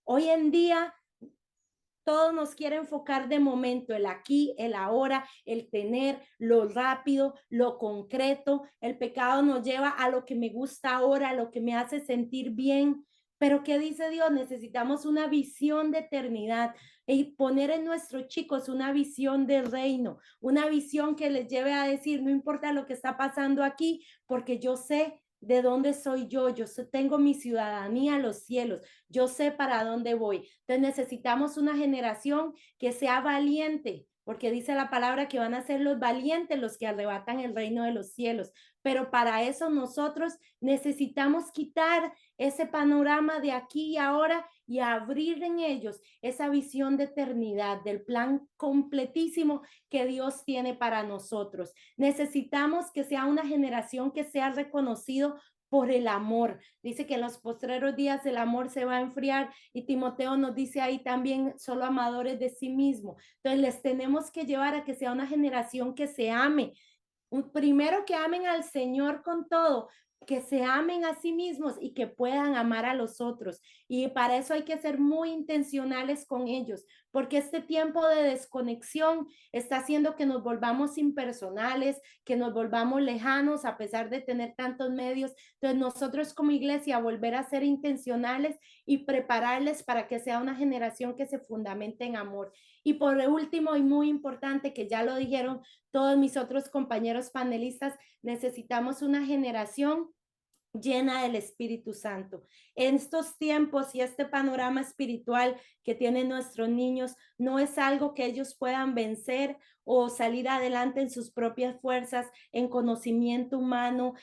Hoy en día todo nos quiere enfocar de momento, el aquí, el ahora, el tener, lo rápido, lo concreto. El pecado nos lleva a lo que me gusta ahora, a lo que me hace sentir bien. Pero ¿qué dice Dios? Necesitamos una visión de eternidad y poner en nuestros chicos una visión del reino, una visión que les lleve a decir, no importa lo que está pasando aquí, porque yo sé de dónde soy yo tengo mi ciudadanía en los cielos, yo sé para dónde voy. Entonces necesitamos una generación que sea valiente, porque dice la palabra que van a ser los valientes los que arrebatan el reino de los cielos. Pero para eso nosotros necesitamos quitar ese panorama de aquí y ahora y abrir en ellos esa visión de eternidad, del plan completísimo que Dios tiene para nosotros. Necesitamos que sea una generación que sea reconocido por el amor. Dice que en los postreros días el amor se va a enfriar y Timoteo nos dice ahí también solo amadores de sí mismo. Entonces les tenemos que llevar a que sea una generación que se ame. Primero que amen al Señor con todo, que se amen a sí mismos y que puedan amar a los otros. Y para eso hay que ser muy intencionales con ellos, porque este tiempo de desconexión está haciendo que nos volvamos impersonales, que nos volvamos lejanos a pesar de tener tantos medios. Entonces nosotros como iglesia volver a ser intencionales y prepararles para que sea una generación que se fundamente en amor. Y por último y muy importante, que ya lo dijeron todos mis otros compañeros panelistas, necesitamos una generación llena del Espíritu Santo. En estos tiempos y este panorama espiritual que tienen nuestros niños no es algo que ellos puedan vencer o salir adelante en sus propias fuerzas, en conocimiento humano,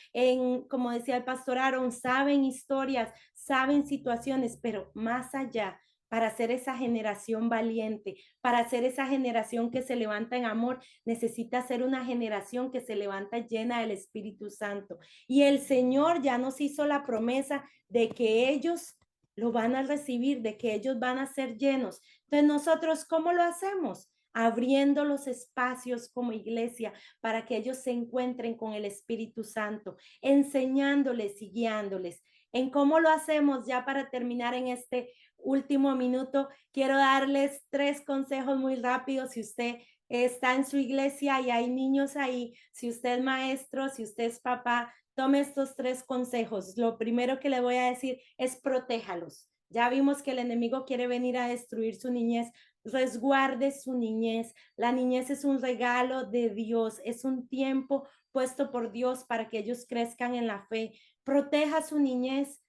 como decía el pastor Aaron, saben historias, saben situaciones, pero más allá, para ser esa generación valiente, para ser esa generación que se levanta en amor, necesita ser una generación que se levanta llena del Espíritu Santo. Y el Señor ya nos hizo la promesa de que ellos lo van a recibir, de que ellos van a ser llenos. Entonces nosotros, ¿cómo lo hacemos? Abriendo los espacios como iglesia para que ellos se encuentren con el Espíritu Santo, enseñándoles y guiándoles. En cómo lo hacemos, ya para terminar en este último minuto, quiero darles 3 consejos muy rápidos. Si usted está en su iglesia y hay niños ahí, si usted es maestro, si usted es papá, tome estos 3 consejos. Lo primero que le voy a decir es protéjalos. Ya vimos que el enemigo quiere venir a destruir su niñez. Resguarde su niñez. La niñez es un regalo de Dios, es un tiempo puesto por Dios para que ellos crezcan en la fe. Proteja su niñez.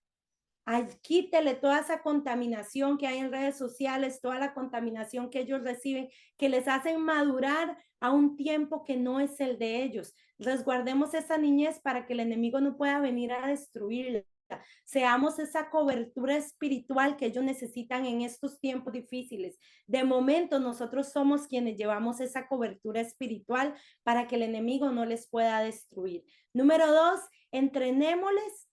Ay, quítele toda esa contaminación que hay en redes sociales, toda la contaminación que ellos reciben, que les hacen madurar a un tiempo que no es el de ellos. Resguardemos esa niñez para que el enemigo no pueda venir a destruirla. Seamos esa cobertura espiritual que ellos necesitan en estos tiempos difíciles. De momento, nosotros somos quienes llevamos esa cobertura espiritual para que el enemigo no les pueda destruir. Número 2, entrenémosles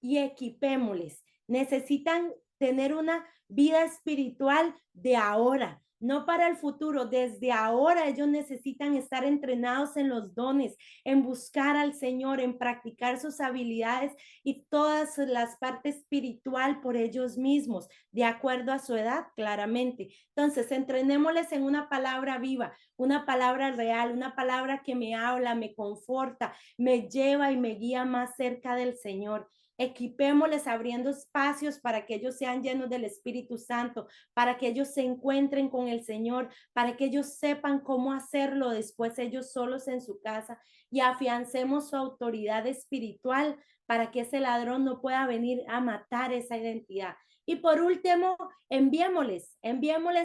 y equipémosles. Necesitan tener una vida espiritual de ahora, no para el futuro. Desde ahora ellos necesitan estar entrenados en los dones, en buscar al Señor, en practicar sus habilidades y todas las partes espiritual por ellos mismos, de acuerdo a su edad, claramente. Entonces, entrenémosles en una palabra viva, una palabra real, una palabra que me habla, me conforta, me lleva y me guía más cerca del Señor. Equipémosles abriendo espacios para que ellos sean llenos del Espíritu Santo, para que ellos se encuentren con el Señor, para que ellos sepan cómo hacerlo después ellos solos en su casa, y afiancemos su autoridad espiritual para que ese ladrón no pueda venir a matar esa identidad. Y por último, enviémosles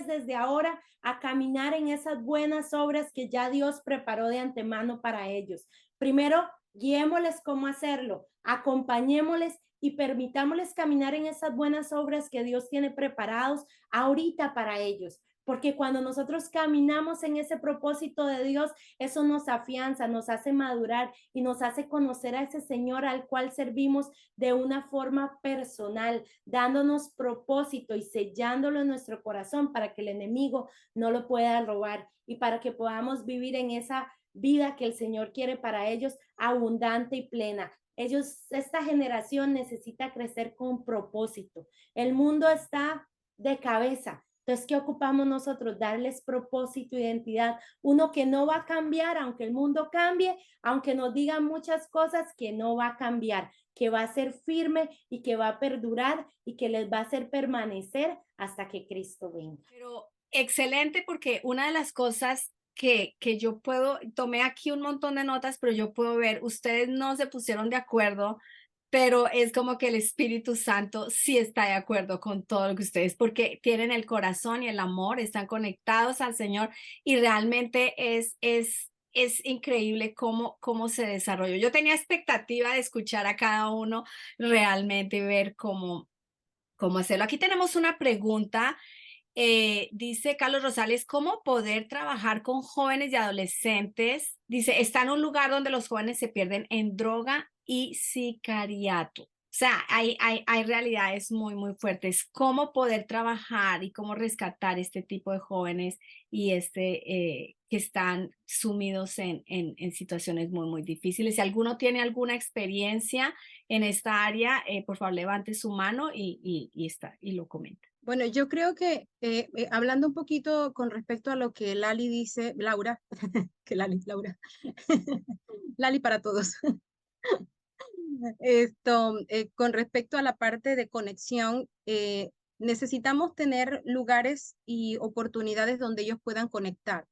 desde ahora a caminar en esas buenas obras que ya Dios preparó de antemano para ellos. Primero, guiémosles cómo hacerlo, acompañémosles y permitámosles caminar en esas buenas obras que Dios tiene preparados ahorita para ellos. Porque cuando nosotros caminamos en ese propósito de Dios, eso nos afianza, nos hace madurar y nos hace conocer a ese Señor al cual servimos de una forma personal, dándonos propósito y sellándolo en nuestro corazón para que el enemigo no lo pueda robar y para que podamos vivir en esa vida que el Señor quiere para ellos, abundante y plena. Esta generación necesita crecer con propósito. El mundo está de cabeza. Entonces, ¿qué ocupamos nosotros? Darles propósito, identidad, uno que no va a cambiar, aunque el mundo cambie, aunque nos digan muchas cosas, que no va a cambiar, que va a ser firme y que va a perdurar y que les va a hacer permanecer hasta que Cristo venga.
Pero excelente, porque una de las cosas que yo tomé aquí un montón de notas, pero yo puedo ver, ustedes no se pusieron de acuerdo, pero es como que el Espíritu Santo sí está de acuerdo con todo lo que ustedes, porque tienen el corazón y el amor, están conectados al Señor y realmente es increíble cómo se desarrolló. Yo tenía expectativa de escuchar a cada uno realmente y ver cómo hacerlo. Aquí tenemos una pregunta. Dice Carlos Rosales, ¿cómo poder trabajar con jóvenes y adolescentes? Dice, está en un lugar donde los jóvenes se pierden en droga y sicariato. O sea, hay realidades muy fuertes. ¿Cómo poder trabajar y cómo rescatar este tipo de jóvenes y que están sumidos en situaciones muy difíciles? Si alguno tiene alguna experiencia en esta área, por favor, levante su mano y lo comenta.
Bueno, yo creo que hablando un poquito con respecto a lo que Lali dice, Laura, que Laura, Lali para todos. Con respecto a la parte de conexión, necesitamos tener lugares y oportunidades donde ellos puedan conectar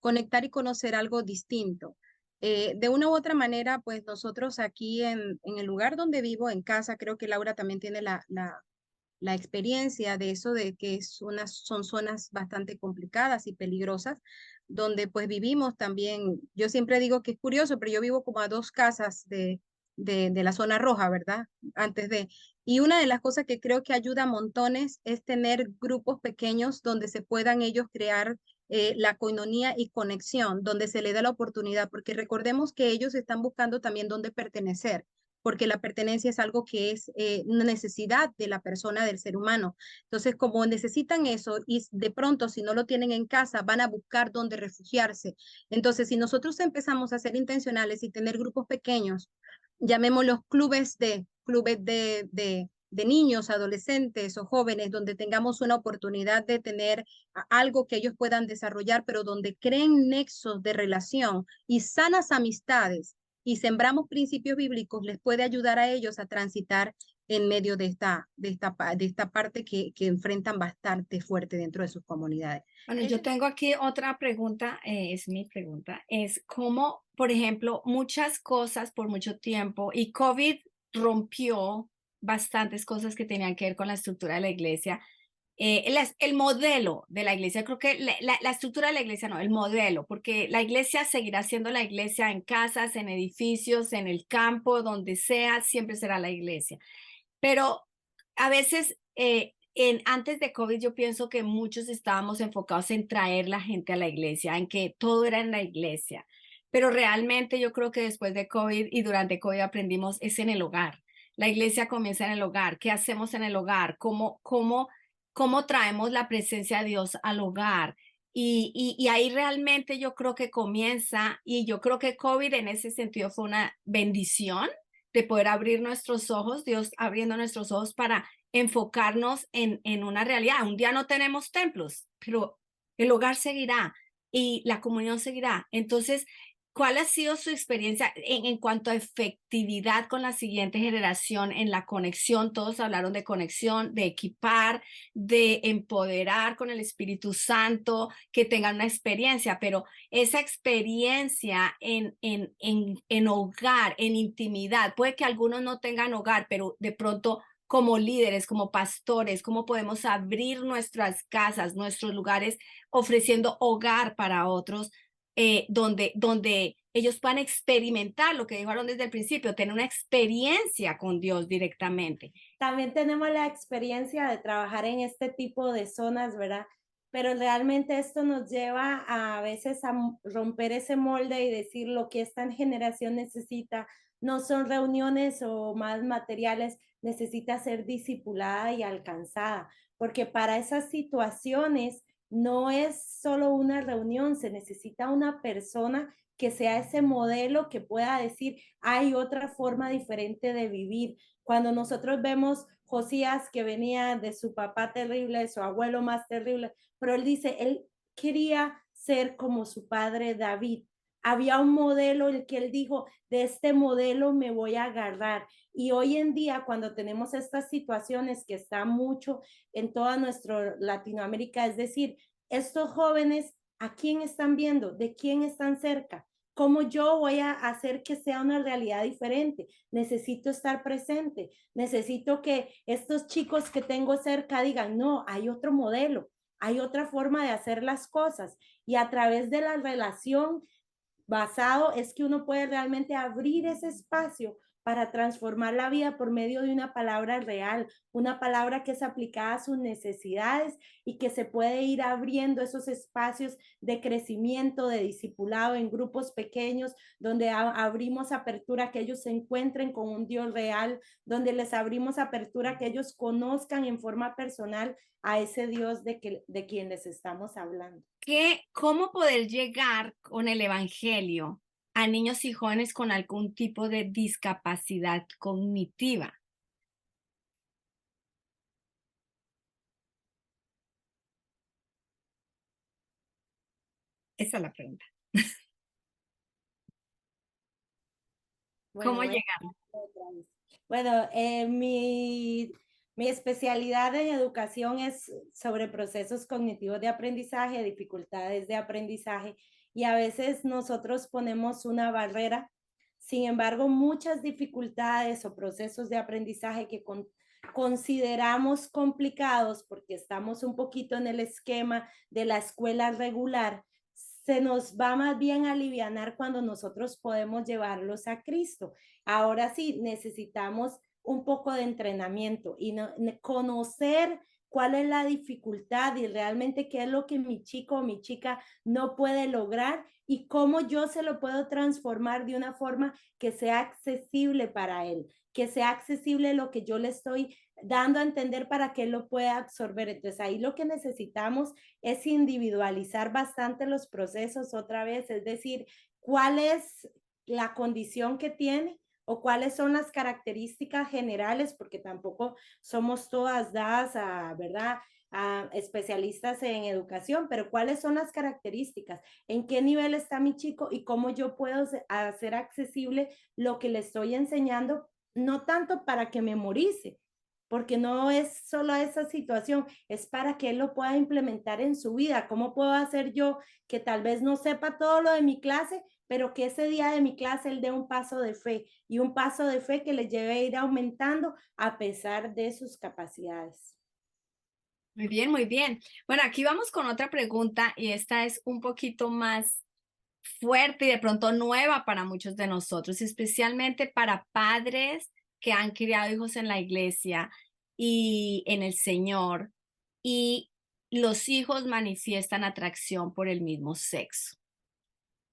y conocer algo distinto. De una u otra manera, pues nosotros aquí en el lugar donde vivo, en casa, creo que Laura también tiene la experiencia de eso, de que son zonas bastante complicadas y peligrosas, donde pues vivimos también, yo siempre digo que es curioso, pero yo vivo como a 2 casas de la zona roja, ¿verdad? Y una de las cosas que creo que ayuda a montones es tener grupos pequeños donde se puedan ellos crear la coinonía y conexión, donde se le da la oportunidad, porque recordemos que ellos están buscando también dónde pertenecer, porque la pertenencia es algo que es una necesidad de la persona, del ser humano. Entonces, como necesitan eso y de pronto si no lo tienen en casa, van a buscar dónde refugiarse. Entonces, si nosotros empezamos a ser intencionales y tener grupos pequeños, llamémoslos clubes de niños, adolescentes o jóvenes, donde tengamos una oportunidad de tener algo que ellos puedan desarrollar, pero donde creen nexos de relación y sanas amistades y sembramos principios bíblicos, les puede ayudar a ellos a transitar en medio de esta parte que enfrentan bastante fuerte dentro de sus comunidades.
Bueno, yo tengo aquí otra pregunta, es mi pregunta, es cómo, por ejemplo, muchas cosas por mucho tiempo y COVID rompió bastantes cosas que tenían que ver con la estructura de la iglesia. El modelo de la iglesia, creo que la estructura de la iglesia no, el modelo, porque la iglesia seguirá siendo la iglesia en casas, en edificios, en el campo, donde sea, siempre será la iglesia. Pero a veces, antes de COVID, yo pienso que muchos estábamos enfocados en traer la gente a la iglesia, en que todo era en la iglesia. Pero realmente yo creo que después de COVID y durante COVID aprendimos es en el hogar. La iglesia comienza en el hogar. ¿Qué hacemos en el hogar? ¿Cómo traemos la presencia de Dios al hogar? Y ahí realmente yo creo que comienza, y yo creo que COVID en ese sentido fue una bendición de poder abrir nuestros ojos, Dios abriendo nuestros ojos para enfocarnos en una realidad. Un día no tenemos templos, pero el hogar seguirá y la comunión seguirá. Entonces, ¿cuál ha sido su experiencia en cuanto a efectividad con la siguiente generación en la conexión? Todos hablaron de conexión, de equipar, de empoderar con el Espíritu Santo, que tengan una experiencia, pero esa experiencia en hogar, en intimidad, puede que algunos no tengan hogar, pero de pronto como líderes, como pastores, cómo podemos abrir nuestras casas, nuestros lugares, ofreciendo hogar para otros, donde ellos puedan experimentar lo que dijeron desde el principio, tener una experiencia con Dios directamente.
También tenemos la experiencia de trabajar en este tipo de zonas, ¿verdad? Pero realmente esto nos lleva a veces a romper ese molde y decir lo que esta generación necesita no son reuniones o más materiales, necesita ser discipulada y alcanzada, porque para esas situaciones no es solo una reunión, se necesita una persona que sea ese modelo que pueda decir, hay otra forma diferente de vivir. Cuando nosotros vemos Josías que venía de su papá terrible, de su abuelo más terrible, pero él dice, él quería ser como su padre David. Había un modelo el que él dijo, de este modelo me voy a agarrar. Y hoy en día, cuando tenemos estas situaciones que está mucho en toda nuestra Latinoamérica, es decir, estos jóvenes, ¿a quién están viendo? ¿De quién están cerca? ¿Cómo yo voy a hacer que sea una realidad diferente? Necesito estar presente. Necesito que estos chicos que tengo cerca digan, no, hay otro modelo, hay otra forma de hacer las cosas. Y a través de la relación basado es que uno puede realmente abrir ese espacio para transformar la vida por medio de una palabra real, una palabra que es aplicada a sus necesidades y que se puede ir abriendo esos espacios de crecimiento, de discipulado en grupos pequeños, donde abrimos apertura que ellos se encuentren con un Dios real, donde les abrimos apertura que ellos conozcan en forma personal a ese Dios de quien les estamos hablando.
¿Cómo poder llegar con el evangelio a niños y jóvenes con algún tipo de discapacidad cognitiva? Esa es la pregunta. ¿Cómo llegar?
Bueno, mi especialidad en educación es sobre procesos cognitivos de aprendizaje, dificultades de aprendizaje, y a veces nosotros ponemos una barrera. Sin embargo, muchas dificultades o procesos de aprendizaje que consideramos complicados porque estamos un poquito en el esquema de la escuela regular, se nos va más bien a alivianar cuando nosotros podemos llevarlos a Cristo. Ahora sí, necesitamos un poco de entrenamiento y conocer cuál es la dificultad y realmente qué es lo que mi chico o mi chica no puede lograr y cómo yo se lo puedo transformar de una forma que sea accesible para él, que sea accesible lo que yo le estoy dando a entender para que él lo pueda absorber. Entonces ahí lo que necesitamos es individualizar bastante los procesos otra vez, es decir, cuál es la condición que tiene o cuáles son las características generales, porque tampoco somos todas dadas a, ¿verdad?, a especialistas en educación, pero cuáles son las características, en qué nivel está mi chico y cómo yo puedo hacer accesible lo que le estoy enseñando, no tanto para que memorice, porque no es solo esa situación, es para que él lo pueda implementar en su vida. ¿Cómo puedo hacer yo que tal vez no sepa todo lo de mi clase, pero que ese día de mi clase él dé un paso de fe y un paso de fe que le lleve a ir aumentando a pesar de sus capacidades?
Muy bien, muy bien. Bueno, aquí vamos con otra pregunta y esta es un poquito más fuerte y de pronto nueva para muchos de nosotros, especialmente para padres que han criado hijos en la iglesia y en el Señor y los hijos manifiestan atracción por el mismo sexo.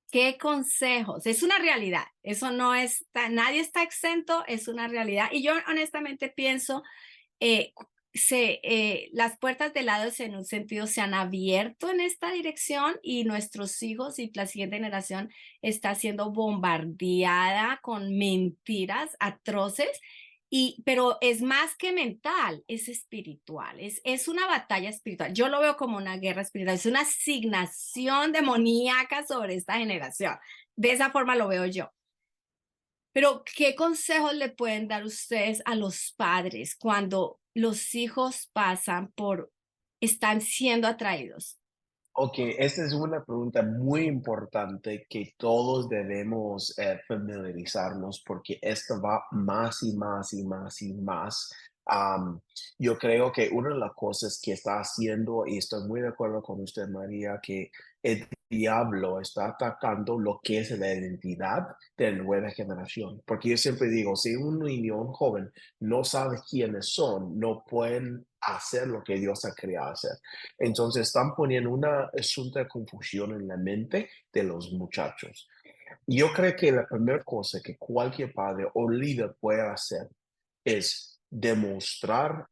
¿Qué consejos? Es una realidad, eso no está, nadie está exento, es una realidad. Y yo honestamente pienso, las puertas del Hades en un sentido se han abierto en esta dirección y nuestros hijos y la siguiente generación está siendo bombardeada con mentiras atroces. Pero es más que mental, es espiritual, es una batalla espiritual. Yo lo veo como una guerra espiritual, es una asignación demoníaca sobre esta generación. De esa forma lo veo yo. Pero, ¿qué consejos le pueden dar ustedes a los padres cuando los hijos están siendo atraídos?
Ok, esta es una pregunta muy importante que todos debemos familiarizarnos porque esto va más y más y más y más. Yo creo que una de las cosas que está haciendo, y estoy muy de acuerdo con usted, María, que el diablo está atacando lo que es la identidad de la nueva generación. Porque yo siempre digo, si un niño, un joven, no sabe quiénes son, no pueden hacer lo que Dios ha creado hacer. Entonces están poniendo una asunto de confusión en la mente de los muchachos. Yo creo que la primera cosa que cualquier padre o líder puede hacer es demostrar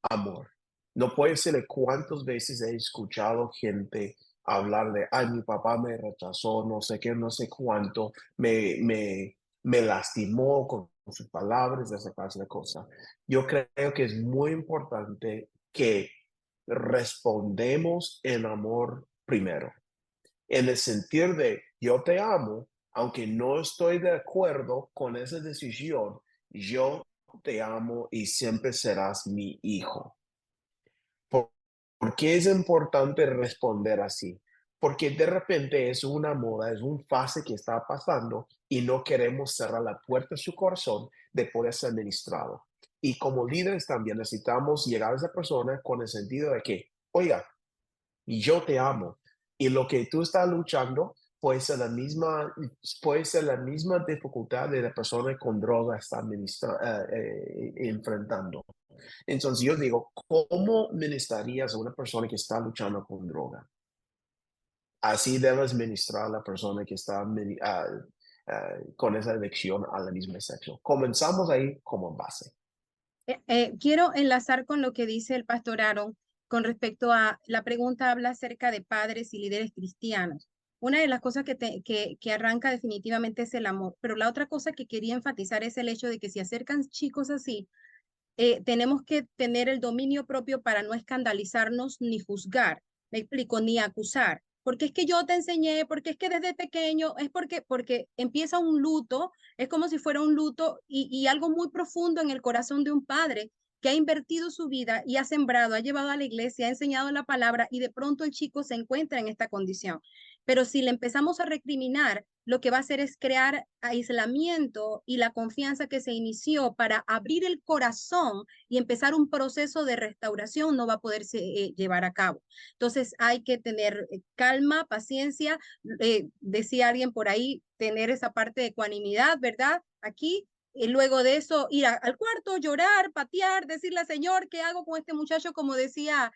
amor. No puede ser cuántas veces he escuchado gente hablar de, ay, mi papá me rechazó, no sé qué, no sé cuánto, me lastimó con sus palabras, esa clase de cosas. Yo creo que es muy importante que respondemos en amor primero, en el sentido de yo te amo, aunque no estoy de acuerdo con esa decisión, yo te amo y siempre serás mi hijo. ¿Por qué es importante responder así? Porque de repente es una moda, es un fase que está pasando y no queremos cerrar la puerta de su corazón de poder ser ministrado. Y como líderes también necesitamos llegar a esa persona con el sentido de que, oiga, yo te amo. Y lo que tú estás luchando puede ser la misma dificultad de la persona con droga está enfrentando. Entonces yo digo, ¿cómo ministrarías a una persona que está luchando con droga? Así debes ministrar a la persona que está con esa adicción al mismo sexo. Comenzamos ahí como base.
Quiero enlazar con lo que dice el pastor Aaron con respecto a la pregunta, habla acerca de padres y líderes cristianos. Una de las cosas que arranca definitivamente es el amor, pero la otra cosa que quería enfatizar es el hecho de que si acercan chicos así, tenemos que tener el dominio propio para no escandalizarnos ni juzgar, me explico, ni acusar. Porque es que yo te enseñé, porque es que desde pequeño, es porque empieza un luto, es como si fuera un luto y algo muy profundo en el corazón de un padre que ha invertido su vida y ha sembrado, ha llevado a la iglesia, ha enseñado la palabra y de pronto el chico se encuentra en esta condición. Pero si le empezamos a recriminar, lo que va a hacer es crear aislamiento, y la confianza que se inició para abrir el corazón y empezar un proceso de restauración no va a poderse llevar a cabo. Entonces hay que tener calma, paciencia, decía alguien por ahí, tener esa parte de ecuanimidad, ¿verdad? Aquí. Y luego de eso, ir al cuarto, llorar, patear, decirle al Señor, ¿qué hago con este muchacho? Como decía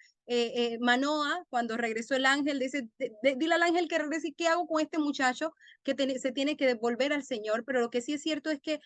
Manoah, cuando regresó el ángel, dice, dile al ángel que regrese, ¿qué hago con este muchacho? Que se tiene que devolver al Señor. Pero lo que sí es cierto es que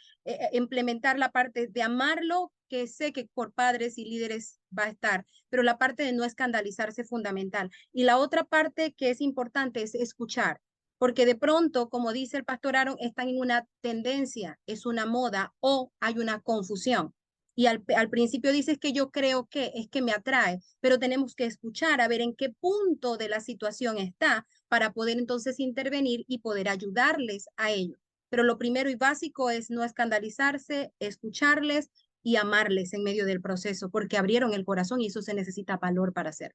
implementar la parte de amarlo, que sé que por padres y líderes va a estar, pero la parte de no escandalizarse es fundamental. Y la otra parte que es importante es escuchar. Porque de pronto, como dice el pastor Aaron, están en una tendencia, es una moda o hay una confusión. Y al principio dices que yo creo que es que me atrae, pero tenemos que escuchar a ver en qué punto de la situación está para poder entonces intervenir y poder ayudarles a ellos. Pero lo primero y básico es no escandalizarse, escucharles y amarles en medio del proceso, porque abrieron el corazón y eso se necesita valor para hacer.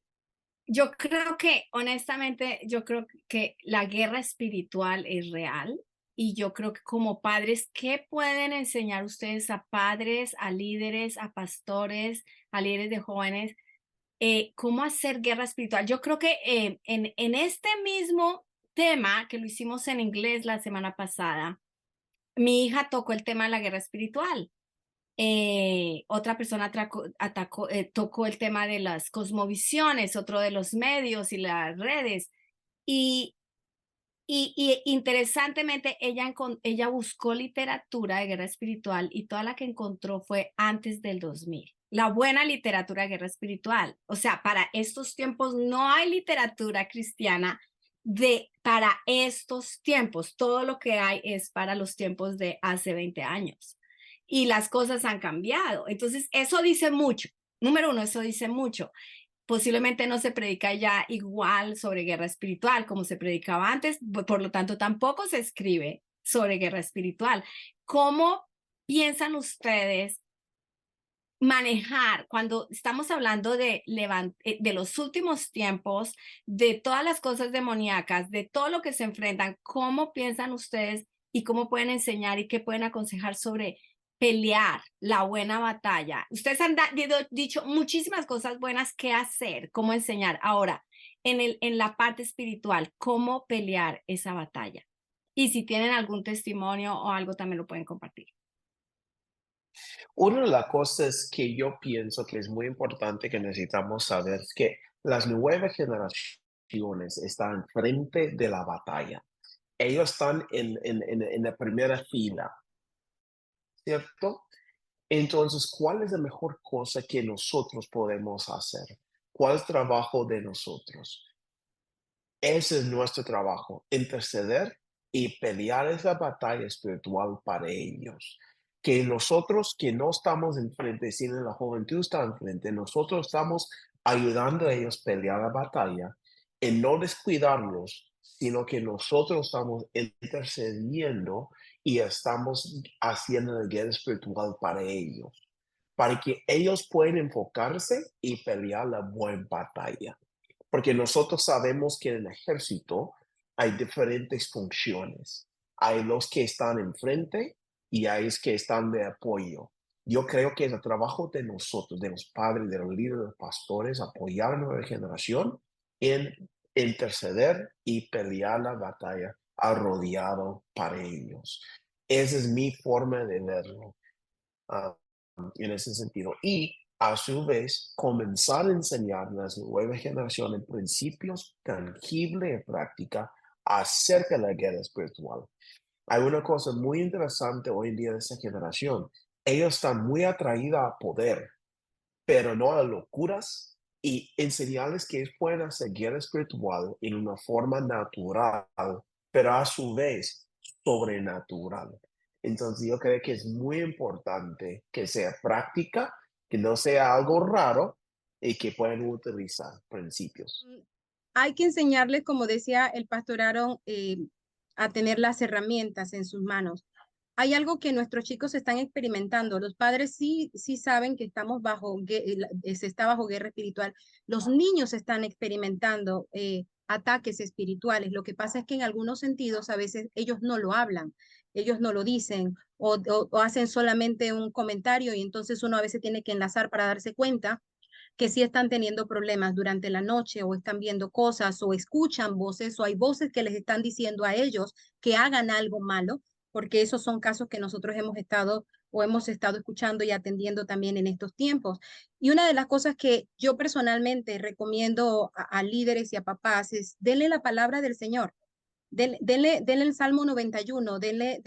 Yo creo que, honestamente, yo creo que la guerra espiritual es real, y yo creo que como padres, ¿qué pueden enseñar ustedes a padres, a líderes, a pastores, a líderes de jóvenes? ¿Cómo hacer guerra espiritual? Yo creo que en este mismo tema, que lo hicimos en inglés la semana pasada, mi hija tocó el tema de la guerra espiritual. Otra persona tocó el tema de las cosmovisiones, otro de los medios y las redes. Y interesantemente, ella buscó literatura de guerra espiritual, y toda la que encontró fue antes del 2000. La buena literatura de guerra espiritual. O sea, para estos tiempos no hay literatura cristiana para estos tiempos. Todo lo que hay es para los tiempos de hace 20 años. Y las cosas han cambiado. Entonces, eso dice mucho. Número uno, eso dice mucho. Posiblemente no se predica ya igual sobre guerra espiritual como se predicaba antes, por lo tanto tampoco se escribe sobre guerra espiritual. ¿Cómo piensan ustedes manejar cuando estamos hablando de los últimos tiempos, de todas las cosas demoníacas, de todo lo que se enfrentan? ¿Cómo piensan ustedes y cómo pueden enseñar y qué pueden aconsejar sobre pelear la buena batalla? Ustedes han dicho muchísimas cosas buenas que hacer, cómo enseñar. Ahora, en la parte espiritual, ¿cómo pelear esa batalla? Y si tienen algún testimonio o algo, también lo pueden compartir.
Una de las cosas que yo pienso que es muy importante que necesitamos saber es que las nuevas generaciones están frente de la batalla. Ellos están en la primera fila, ¿cierto? Entonces, ¿cuál es la mejor cosa que nosotros podemos hacer? ¿Cuál es el trabajo de nosotros? Ese es nuestro trabajo, interceder y pelear esa batalla espiritual para ellos. Que nosotros que no estamos enfrente, sino la juventud está enfrente, nosotros estamos ayudando a ellos a pelear la batalla y no descuidarlos, sino que nosotros estamos intercediendo y estamos haciendo la guerra espiritual para ellos, para que ellos puedan enfocarse y pelear la buena batalla. Porque nosotros sabemos que en el ejército hay diferentes funciones. Hay los que están enfrente y hay los que están de apoyo. Yo creo que es el trabajo de nosotros, de los padres, de los líderes, de los pastores, apoyar a la nueva generación en interceder y pelear la batalla arrodillado para ellos. Esa es mi forma de verlo en ese sentido. Y a su vez, comenzar a enseñar a las nuevas generaciones principios tangibles y práctica acerca de la guerra espiritual. Hay una cosa muy interesante hoy en día de esa generación. Ellos están muy atraídos a poder, pero no a locuras, y enseñarles que ellos pueden hacer guerra espiritual en una forma natural, pero a su vez sobrenatural. Entonces yo creo que es muy importante que sea práctica, que no sea algo raro y que puedan utilizar principios.
Hay que enseñarles, como decía el pastor Aaron, a tener las herramientas en sus manos. Hay algo que nuestros chicos están experimentando. Los padres sí saben que estamos se está bajo guerra espiritual. Los niños están experimentando ataques espirituales. Lo que pasa es que en algunos sentidos a veces ellos no lo hablan, ellos no lo dicen o hacen solamente un comentario y entonces uno a veces tiene que enlazar para darse cuenta que sí están teniendo problemas durante la noche o están viendo cosas o escuchan voces o hay voces que les están diciendo a ellos que hagan algo malo, porque esos son casos que nosotros hemos estado escuchando y atendiendo también en estos tiempos. Y una de las cosas que yo personalmente recomiendo a líderes y a papás es denle la palabra del Señor. Denle el Salmo 91, denle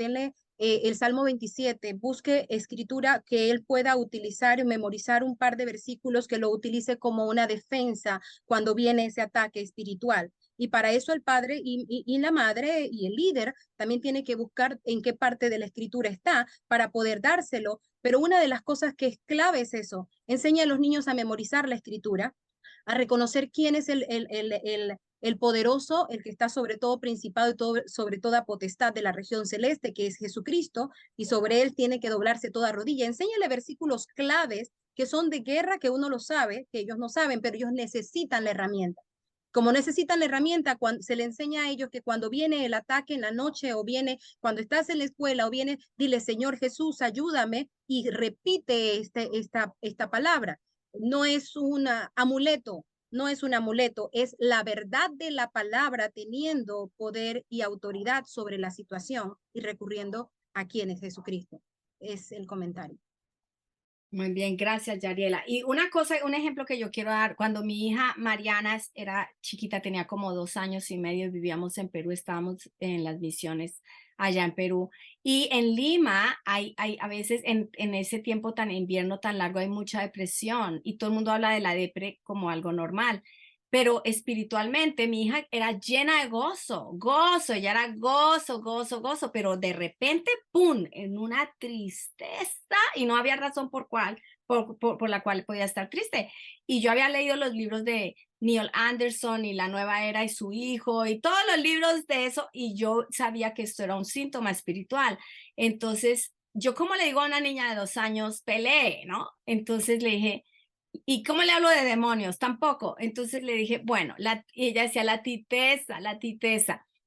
el Salmo 27, busque escritura que él pueda utilizar y memorizar un par de versículos que lo utilice como una defensa cuando viene ese ataque espiritual. Y para eso el padre y la madre y el líder también tiene que buscar en qué parte de la escritura está para poder dárselo. Pero una de las cosas que es clave es eso, enseña a los niños a memorizar la escritura, a reconocer quién es el poderoso, el que está sobre todo principado y todo, sobre toda potestad de la región celeste, que es Jesucristo, y sobre él tiene que doblarse toda rodilla. Enséñale versículos claves que son de guerra, que uno lo sabe, que ellos no saben, pero ellos necesitan la herramienta. Como necesitan la herramienta, cuando se le enseña a ellos que cuando viene el ataque en la noche o viene cuando estás en la escuela o viene, dile, Señor Jesús, ayúdame, y repite esta palabra. No es un amuleto, no es un amuleto, es la verdad de la palabra teniendo poder y autoridad sobre la situación y recurriendo a quien es Jesucristo. Es el comentario.
Muy bien, gracias, Yariela. Y una cosa, un ejemplo que yo quiero dar, cuando mi hija Mariana era chiquita, tenía como 2 años y medio, vivíamos en Perú, estábamos en las misiones allá en Perú. Y en Lima, hay a veces en ese tiempo tan invierno tan largo, hay mucha depresión y todo el mundo habla de la depre como algo normal. Pero espiritualmente mi hija era llena de gozo, ella era gozo, pero de repente, ¡pum!, en una tristeza y no había razón por la cual podía estar triste. Y yo había leído los libros de Neil Anderson y La Nueva Era y su hijo y todos los libros de eso y yo sabía que esto era un síntoma espiritual. Entonces, yo como le digo a una niña de 2 años, pelee, ¿no? Entonces le dije, ¿y cómo le hablo de demonios? Tampoco. Entonces le dije, bueno, y ella decía la titeza.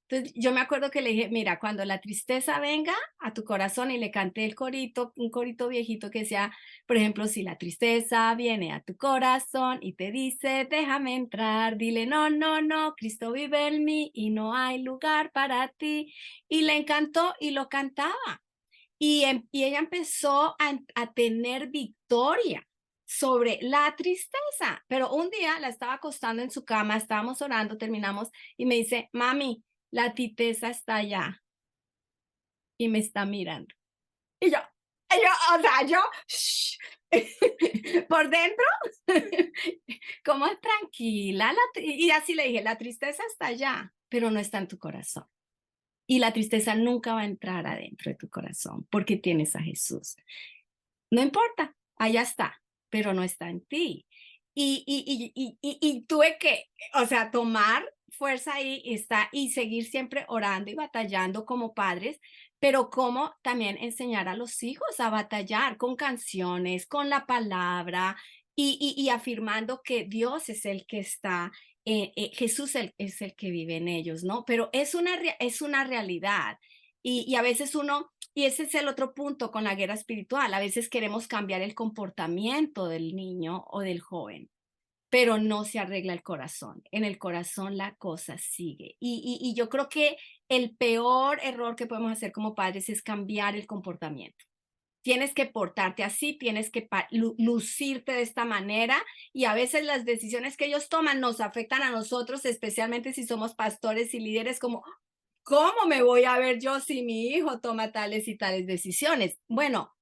Entonces yo me acuerdo que le dije, mira, cuando la tristeza venga a tu corazón, y le canté el corito, un corito viejito que decía, por ejemplo, si la tristeza viene a tu corazón y te dice, déjame entrar, dile, no, no, no, Cristo vive en mí y no hay lugar para ti. Y le encantó y lo cantaba. Y ella empezó a tener victoria sobre la tristeza, pero un día la estaba acostando en su cama, estábamos orando, terminamos y me dice, mami, la tristeza está allá y me está mirando. Y yo, o sea, yo, shh, por dentro, como tranquila, y así le dije, la tristeza está allá, pero no está en tu corazón. Y la tristeza nunca va a entrar adentro de tu corazón porque tienes a Jesús. No importa, allá está, pero no está en ti. Y tuve que, o sea, tomar fuerza ahí y seguir siempre orando y batallando como padres, pero como también enseñar a los hijos a batallar con canciones, con la palabra y afirmando que Dios es el que está, Jesús es el que vive en ellos, ¿no? Pero es una realidad y a veces y ese es el otro punto con la guerra espiritual. A veces queremos cambiar el comportamiento del niño o del joven, pero no se arregla el corazón. En el corazón la cosa sigue. Y yo creo que el peor error que podemos hacer como padres es cambiar el comportamiento. Tienes que portarte así, tienes que lucirte de esta manera y a veces las decisiones que ellos toman nos afectan a nosotros, especialmente si somos pastores y líderes como, ¿cómo me voy a ver yo si mi hijo toma tales y tales decisiones? Bueno,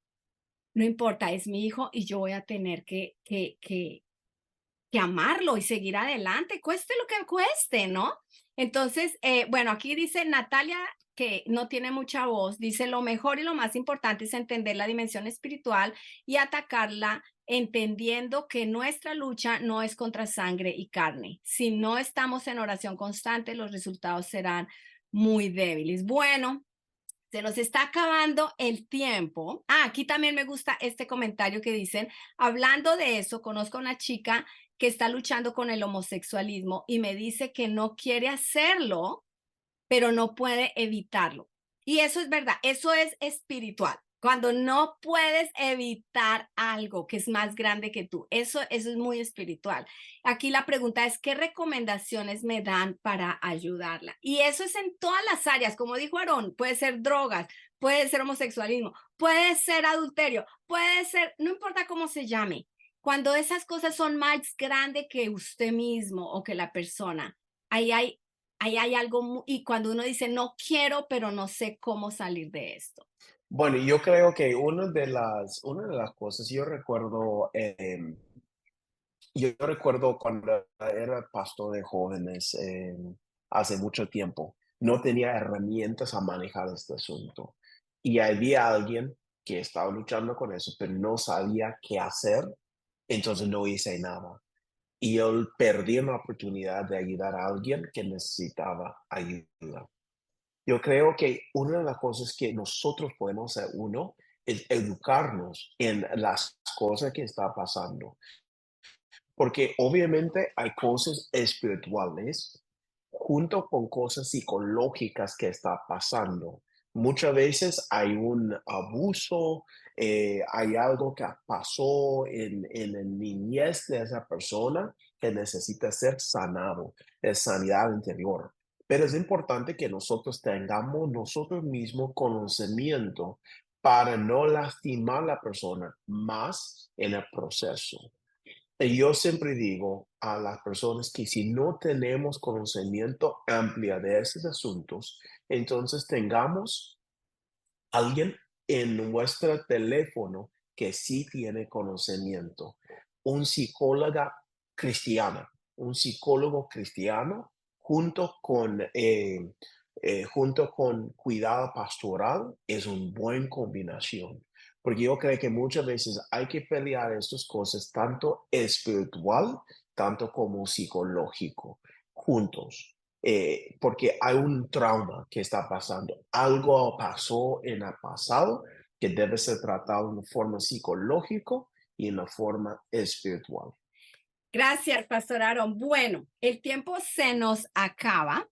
no importa, es mi hijo y yo voy a tener que amarlo y seguir adelante, cueste lo que cueste, ¿no? Entonces, bueno, aquí dice Natalia, que no tiene mucha voz, dice, lo mejor y lo más importante es entender la dimensión espiritual y atacarla entendiendo que nuestra lucha no es contra sangre y carne. Si no estamos en oración constante, los resultados serán muy débiles. Bueno, Se nos está acabando el tiempo. Aquí también me gusta este comentario que dicen, hablando de eso, conozco a una chica que está luchando con el homosexualismo y me dice que no quiere hacerlo, pero no puede evitarlo. Y eso es verdad, eso es espiritual. Cuando no puedes evitar algo que es más grande que tú, eso es muy espiritual. Aquí la pregunta es, ¿qué recomendaciones me dan para ayudarla? Y eso es en todas las áreas, como dijo Aarón, puede ser drogas, puede ser homosexualismo, puede ser adulterio, puede ser, no importa cómo se llame. Cuando esas cosas son más grandes que usted mismo o que la persona, ahí hay algo, y cuando uno dice, no quiero, pero no sé cómo salir de esto.
Bueno, yo creo que una de las cosas, yo recuerdo cuando era pastor de jóvenes hace mucho tiempo, no tenía herramientas a manejar este asunto. Y había alguien que estaba luchando con eso, pero no sabía qué hacer, entonces no hice nada. Y yo perdí una oportunidad de ayudar a alguien que necesitaba ayuda. Yo creo que una de las cosas que nosotros podemos hacer, uno, es educarnos en las cosas que está pasando. Porque obviamente hay cosas espirituales junto con cosas psicológicas que está pasando. Muchas veces hay un abuso, hay algo que pasó en la niñez de esa persona que necesita ser sanado, es sanidad interior. Pero es importante que nosotros tengamos nosotros mismos conocimiento para no lastimar a la persona más en el proceso. Y yo siempre digo a las personas que si no tenemos conocimiento amplio de esos asuntos, entonces tengamos alguien en nuestro teléfono que sí tiene conocimiento, un psicóloga cristiana, un psicólogo cristiano junto con cuidado pastoral es una buena combinación. Porque yo creo que muchas veces hay que pelear estas cosas, tanto espiritual, tanto como psicológico, juntos. Porque hay un trauma que está pasando. Algo pasó en el pasado que debe ser tratado en forma psicológica y en la forma espiritual.
Gracias, Pastor Aaron. Bueno, el tiempo se nos acaba.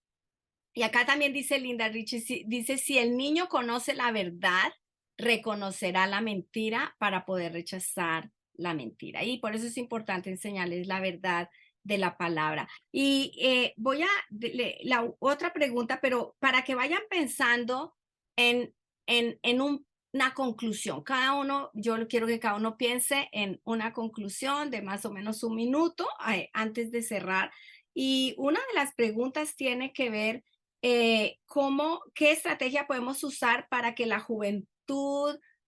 Y acá también dice Linda Richie, dice, si el niño conoce la verdad, reconocerá la mentira para poder rechazar la mentira. Y por eso es importante enseñarles la verdad de la palabra. Y voy a la otra pregunta, pero para que vayan pensando en una conclusión. Cada uno, yo quiero que cada uno piense en una conclusión de más o menos un minuto antes de cerrar. Y una de las preguntas tiene que ver qué estrategia podemos usar para que la juventud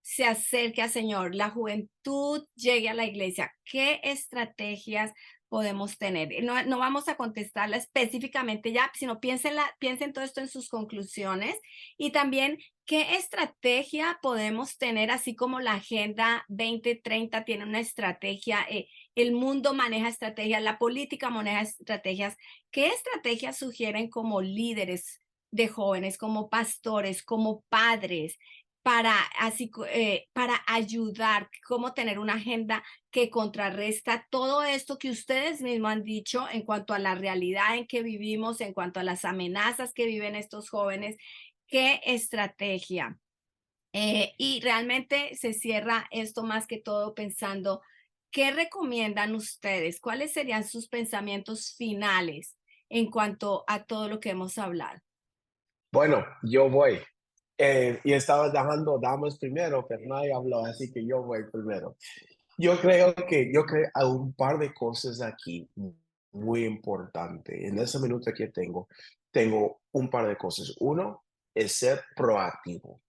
se acerque al Señor, la juventud llegue a la iglesia. ¿Qué estrategias podemos tener? No vamos a contestarla específicamente ya, sino piensen todo esto en sus conclusiones y también qué estrategia podemos tener, así como la Agenda 2030 tiene una estrategia, el mundo maneja estrategias, la política maneja estrategias. ¿Qué estrategias sugieren como líderes de jóvenes, como pastores, como padres, para ayudar, cómo tener una agenda que contrarresta todo esto que ustedes mismos han dicho en cuanto a la realidad en que vivimos, en cuanto a las amenazas que viven estos jóvenes? ¿Qué estrategia? Y realmente se cierra esto más que todo pensando, ¿qué recomiendan ustedes? ¿Cuáles serían sus pensamientos finales en cuanto a todo lo que hemos hablado?
Bueno, yo voy. Y estaba dejando damas primero, pero nadie habló, así que yo voy primero. Yo creo hay un par de cosas aquí muy importantes. En ese minuto que tengo un par de cosas. Uno es ser proactivo.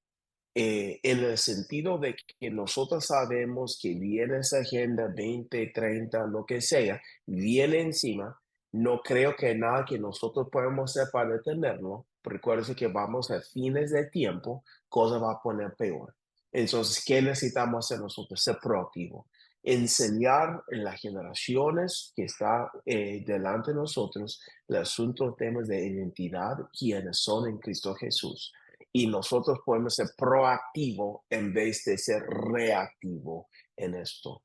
En el sentido de que nosotros sabemos que viene esa agenda 2030, lo que sea, viene encima. No creo que nada que nosotros podemos hacer para detenerlo. Recuerden que vamos a fines de tiempo, cosa va a poner peor. Entonces, ¿qué necesitamos hacer nosotros? Ser proactivos. Enseñar en las generaciones que está delante de nosotros el asunto, temas de identidad, quiénes son en Cristo Jesús y nosotros podemos ser proactivos en vez de ser reactivos en esto.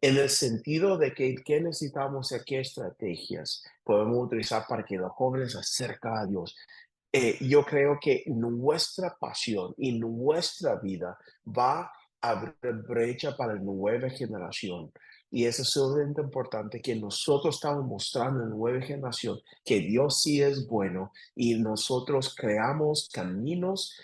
En el sentido de que ¿qué necesitamos aquí? Estrategias podemos utilizar para que los jóvenes se acerquen a Dios. Yo creo que nuestra pasión y nuestra vida va a abrir brecha para la nueva generación. Y eso es sumamente importante, que nosotros estamos mostrando a la nueva generación que Dios sí es bueno y nosotros creamos caminos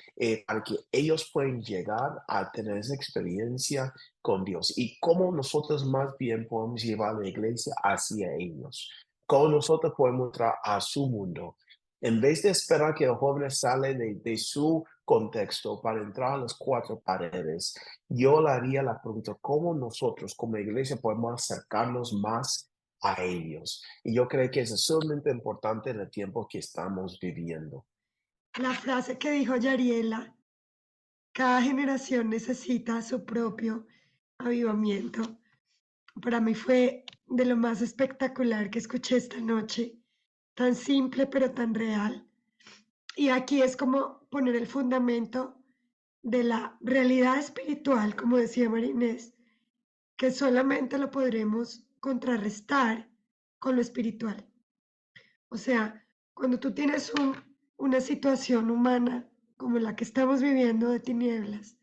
para que ellos puedan llegar a tener esa experiencia con Dios. Y cómo nosotros más bien podemos llevar la iglesia hacia ellos. Cómo nosotros podemos entrar a su mundo. En vez de esperar que los jóvenes salen de su contexto para entrar a las cuatro paredes, yo le haría la pregunta, ¿cómo nosotros como iglesia podemos acercarnos más a ellos? Y yo creo que eso es sumamente importante en el tiempo que estamos viviendo.
La frase que dijo Yariela, cada generación necesita su propio avivamiento. Para mí fue de lo más espectacular que escuché esta noche, tan simple pero tan real. Y aquí es como poner el fundamento de la realidad espiritual, como decía Marinés, que solamente lo podremos contrarrestar con lo espiritual. O sea, cuando tú tienes una situación humana como la que estamos viviendo de tinieblas,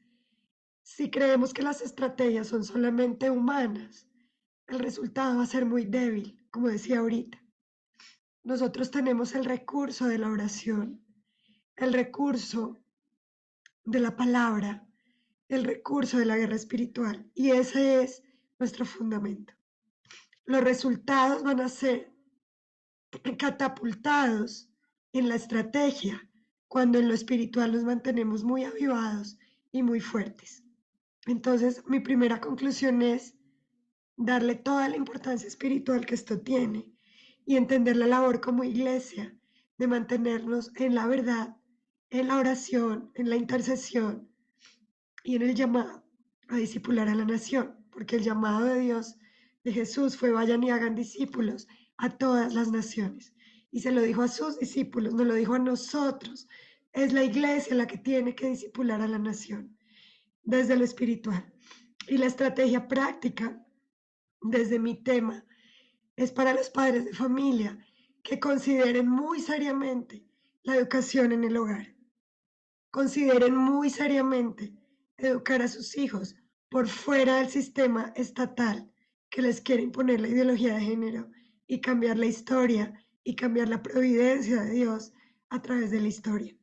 si creemos que las estrategias son solamente humanas, el resultado va a ser muy débil, como decía ahorita. Nosotros tenemos el recurso de la oración, el recurso de la palabra, el recurso de la guerra espiritual, y ese es nuestro fundamento. Los resultados van a ser catapultados en la estrategia cuando en lo espiritual nos mantenemos muy avivados y muy fuertes. Entonces, mi primera conclusión es darle toda la importancia espiritual que esto tiene y entender la labor como iglesia de mantenernos en la verdad, en la oración, en la intercesión y en el llamado a discipular a la nación, porque el llamado de Dios, de Jesús, fue vayan y hagan discípulos a todas las naciones. Y se lo dijo a sus discípulos, no lo dijo a nosotros. Es la iglesia la que tiene que discipular a la nación desde lo espiritual. Y la estrategia práctica, desde mi tema, es para los padres de familia que consideren muy seriamente la educación en el hogar. Consideren muy seriamente educar a sus hijos por fuera del sistema estatal que les quiere imponer la ideología de género y cambiar la historia y cambiar la providencia de Dios a través de la historia.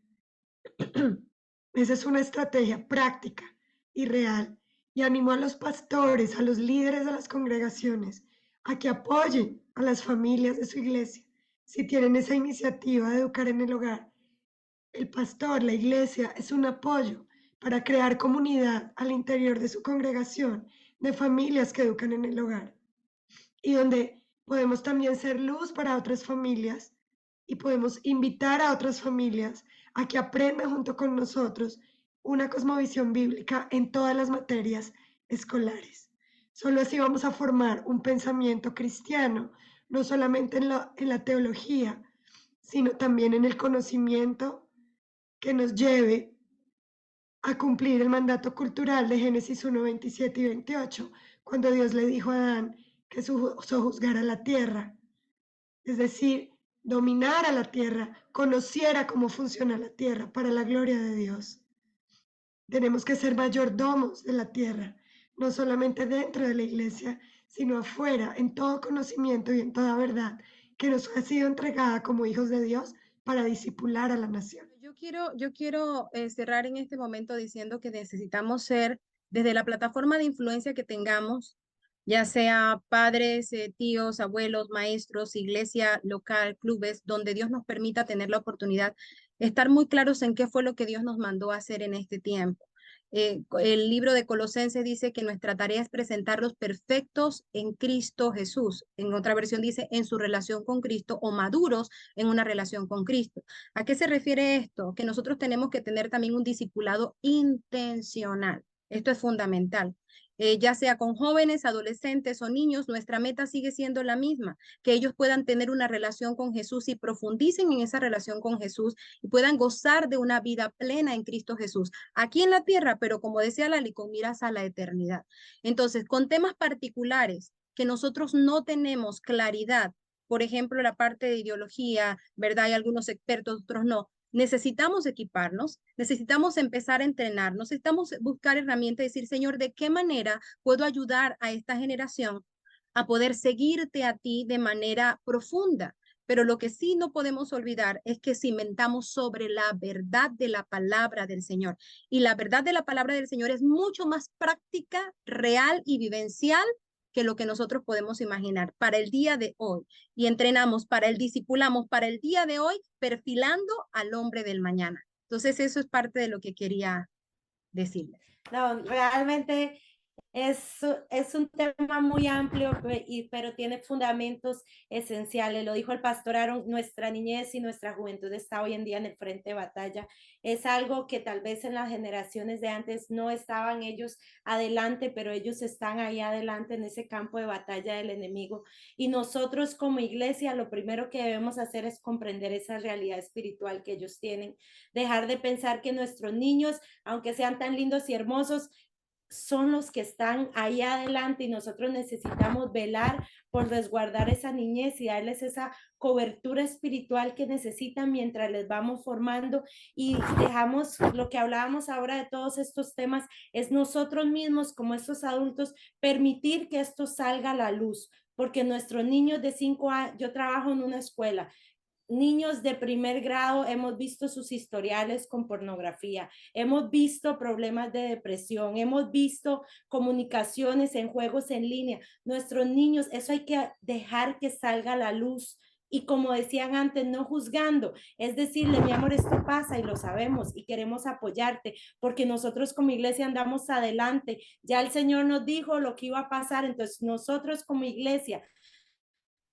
Esa es una estrategia práctica y real y animo a los pastores, a los líderes de las congregaciones a que apoyen a las familias de su iglesia si tienen esa iniciativa de educar en el hogar. El pastor, la iglesia, es un apoyo para crear comunidad al interior de su congregación de familias que educan en el hogar y donde podemos también ser luz para otras familias y podemos invitar a otras familias a que aprendan junto con nosotros una cosmovisión bíblica en todas las materias escolares. Solo así vamos a formar un pensamiento cristiano, no solamente en la teología, sino también en el conocimiento que nos lleve a cumplir el mandato cultural de Génesis 1, 27 y 28, cuando Dios le dijo a Adán que sojuzgara la tierra, es decir, dominara la tierra, conociera cómo funciona la tierra para la gloria de Dios. Tenemos que ser mayordomos de la tierra, no solamente dentro de la iglesia, sino afuera, en todo conocimiento y en toda verdad que nos ha sido entregada como hijos de Dios para discipular a la nación.
Yo quiero cerrar en este momento diciendo que necesitamos ser, desde la plataforma de influencia que tengamos, ya sea padres, tíos, abuelos, maestros, iglesia local, clubes, donde Dios nos permita tener la oportunidad, estar muy claros en qué fue lo que Dios nos mandó a hacer en este tiempo. El libro de Colosenses dice que nuestra tarea es presentarlos perfectos en Cristo Jesús. En otra versión dice en su relación con Cristo o maduros en una relación con Cristo. ¿A qué se refiere esto? Que nosotros tenemos que tener también un discipulado intencional. Esto es fundamental. ya sea con jóvenes, adolescentes o niños, nuestra meta sigue siendo la misma, que ellos puedan tener una relación con Jesús y profundicen en esa relación con Jesús y puedan gozar de una vida plena en Cristo Jesús, aquí en la tierra, pero como decía Lali, con miras a la eternidad. Entonces, con temas particulares que nosotros no tenemos claridad, por ejemplo, la parte de ideología, ¿verdad? Hay algunos expertos, otros no. Necesitamos equiparnos, necesitamos empezar a entrenarnos, necesitamos buscar herramientas y decir, Señor, ¿de qué manera puedo ayudar a esta generación a poder seguirte a ti de manera profunda? Pero lo que sí no podemos olvidar es que cimentamos sobre la verdad de la palabra del Señor. Y la verdad de la palabra del Señor es mucho más práctica, real y vivencial que lo que nosotros podemos imaginar para el día de hoy. Y entrenamos discipulamos para el día de hoy, perfilando al hombre del mañana. Entonces, eso es parte de lo que quería decirles.
No, realmente es un tema muy amplio, pero tiene fundamentos esenciales. Lo dijo el pastor Aaron, nuestra niñez y nuestra juventud está hoy en día en el frente de batalla. Es algo que tal vez en las generaciones de antes no estaban ellos adelante, pero ellos están ahí adelante en ese campo de batalla del enemigo. Y nosotros como iglesia, lo primero que debemos hacer es comprender esa realidad espiritual que ellos tienen. Dejar de pensar que nuestros niños, aunque sean tan lindos y hermosos, son los que están ahí adelante y nosotros necesitamos velar por resguardar esa niñez y darles esa cobertura espiritual que necesitan mientras les vamos formando y dejamos lo que hablábamos ahora de todos estos temas, es nosotros mismos como estos adultos permitir que esto salga a la luz, porque nuestros niños de 5 años, yo trabajo en una escuela, niños de primer grado, hemos visto sus historiales con pornografía, hemos visto problemas de depresión, hemos visto comunicaciones en juegos en línea. Nuestros niños, eso hay que dejar que salga a la luz. Y como decían antes, no juzgando, es decirle, mi amor, esto pasa y lo sabemos y queremos apoyarte porque nosotros como iglesia andamos adelante. Ya el Señor nos dijo lo que iba a pasar, entonces nosotros como iglesia,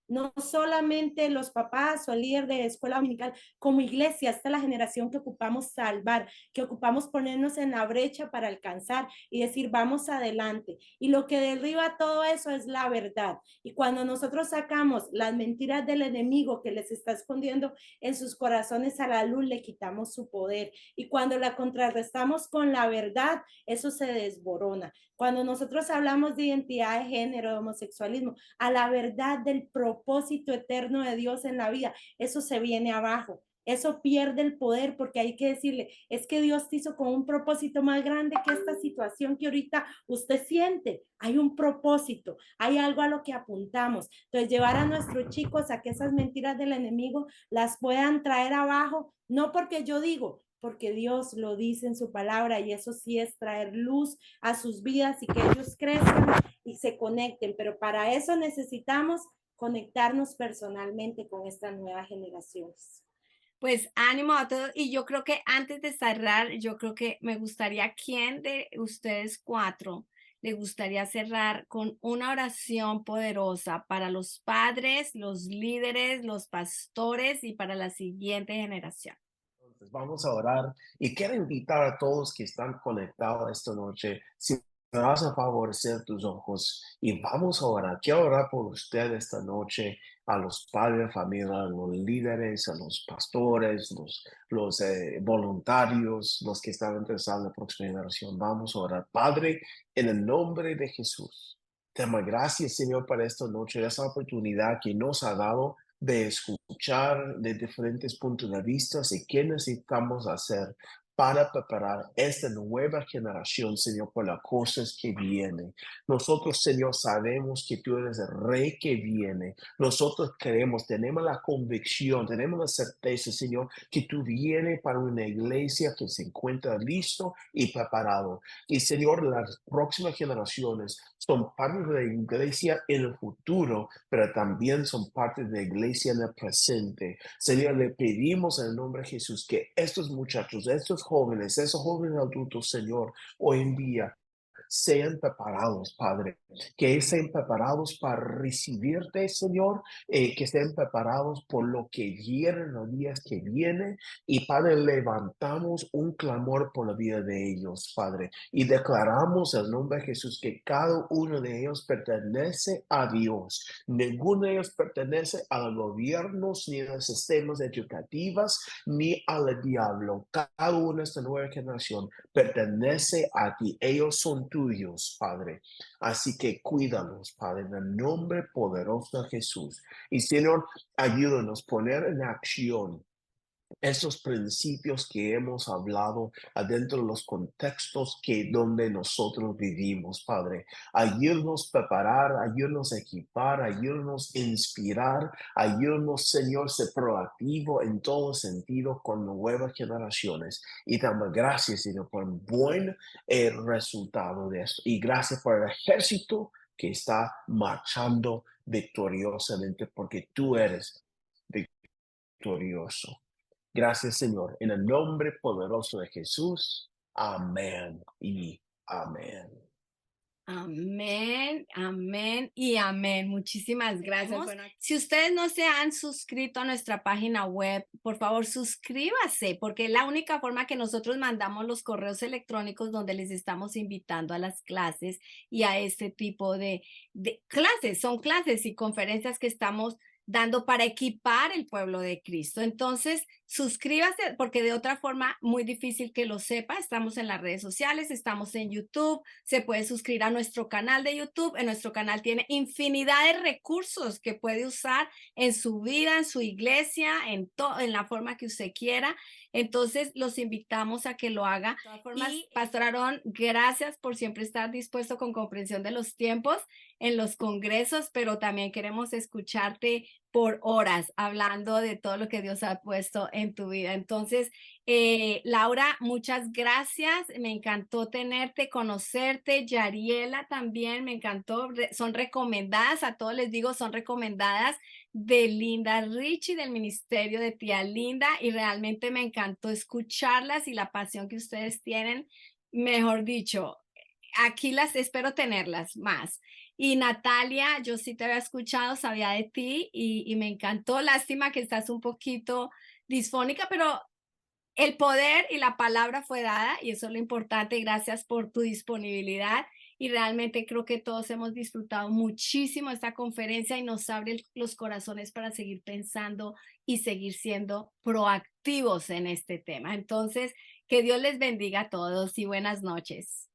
no solamente los papás o el líder de escuela dominical, como iglesia, esta es la generación que ocupamos salvar, que ocupamos ponernos en la brecha para alcanzar y decir, vamos adelante. Y lo que derriba todo eso es la verdad. Y cuando nosotros sacamos las mentiras del enemigo que les está escondiendo en sus corazones a la luz, le quitamos su poder. Y cuando la contrarrestamos con la verdad, eso se desborona. Cuando nosotros hablamos de identidad de género, de homosexualismo, a la verdad del propósito eterno de Dios en la vida, eso se viene abajo. Eso pierde el poder porque hay que decirle, es que Dios te hizo con un propósito más grande que esta situación que ahorita usted siente. Hay un propósito, hay algo a lo que apuntamos. Entonces, llevar a nuestros chicos a que esas mentiras del enemigo las puedan traer abajo, no porque yo digo, porque Dios lo dice en su palabra y eso sí es traer luz a sus vidas y que ellos crezcan y se conecten. Pero para eso necesitamos conectarnos personalmente con estas nuevas generaciones.
Pues ánimo a todos. Y yo creo que antes de cerrar, yo creo que me gustaría, ¿quién de ustedes 4 le gustaría cerrar con una oración poderosa para los padres, los líderes, los pastores y para la siguiente generación?
Entonces vamos a orar y quiero invitar a todos que están conectados esta noche, si me vas a favorecer tus ojos y vamos a orar. Quiero orar por usted esta noche, a los padres de familia, a los líderes, a los pastores, los voluntarios, los que están interesados en la próxima generación. Vamos a orar. Padre, en el nombre de Jesús, te damos gracias, Señor, para esta noche, esa oportunidad que nos ha dado de escuchar de diferentes puntos de vista y qué necesitamos hacer para preparar esta nueva generación, Señor, por las cosas que vienen. Nosotros, Señor, sabemos que tú eres el Rey que viene. Nosotros creemos, tenemos la convicción, tenemos la certeza, Señor, que tú vienes para una iglesia que se encuentra listo y preparado. Y, Señor, las próximas generaciones son parte de la iglesia en el futuro, pero también son parte de la iglesia en el presente. Señor, le pedimos en el nombre de Jesús que estos muchachos, estos jóvenes adultos, Señor, hoy en día sean preparados, Padre, que sean preparados para recibirte, Señor, que estén preparados por lo que viene en los días que vienen. Y Padre, levantamos un clamor por la vida de ellos, Padre, y declaramos en el nombre de Jesús que cada uno de ellos pertenece a Dios. Ninguno de ellos pertenece a los gobiernos, ni a los sistemas educativos, ni al diablo. Cada uno de esta nueva generación pertenece a ti. Ellos son tuyos, Padre. Así que cuídalos, Padre, en el nombre poderoso de Jesús. Y Señor, ayúdanos a poner en acción esos principios que hemos hablado adentro de los contextos donde nosotros vivimos, Padre. Ayúdanos a preparar, ayúdanos a equipar, ayúdanos a inspirar, ayúdanos, Señor, ser proactivo en todo sentido con nuevas generaciones. Y damos gracias, Señor, por un buen resultado de esto. Y gracias por el ejército que está marchando victoriosamente, porque tú eres victorioso. Gracias, Señor, en el nombre poderoso de Jesús. Amén y amén.
Amén, amén y amén. Muchísimas gracias. Bueno, si ustedes no se han suscrito a nuestra página web, por favor suscríbase, porque es la única forma que nosotros mandamos los correos electrónicos donde les estamos invitando a las clases y a este tipo de clases. Son clases y conferencias que estamos dando para equipar el pueblo de Cristo. Entonces, suscríbase, porque de otra forma, muy difícil que lo sepa. Estamos en las redes sociales, estamos en YouTube, se puede suscribir a nuestro canal de YouTube. En nuestro canal tiene infinidad de recursos que puede usar en su vida, en su iglesia, en la forma que usted quiera. Entonces, los invitamos a que lo haga. De todas formas, Pastor Aarón, gracias por siempre estar dispuesto con comprensión de los tiempos en los congresos, pero también queremos escucharte por horas hablando de todo lo que Dios ha puesto en tu vida. Entonces, Laura, muchas gracias. Me encantó tenerte, conocerte. Yariela también me encantó. Son recomendadas, a todos les digo, son recomendadas de Linda Richie, del ministerio de Tía Linda, y realmente me encantó escucharlas y la pasión que ustedes tienen. Mejor dicho, aquí las espero tenerlas más. Y Natalia, yo sí te había escuchado, sabía de ti y me encantó. Lástima que estás un poquito disfónica, pero el poder y la palabra fue dada y eso es lo importante. Gracias por tu disponibilidad y realmente creo que todos hemos disfrutado muchísimo esta conferencia y nos abre los corazones para seguir pensando y seguir siendo proactivos en este tema. Entonces, que Dios les bendiga a todos y buenas noches.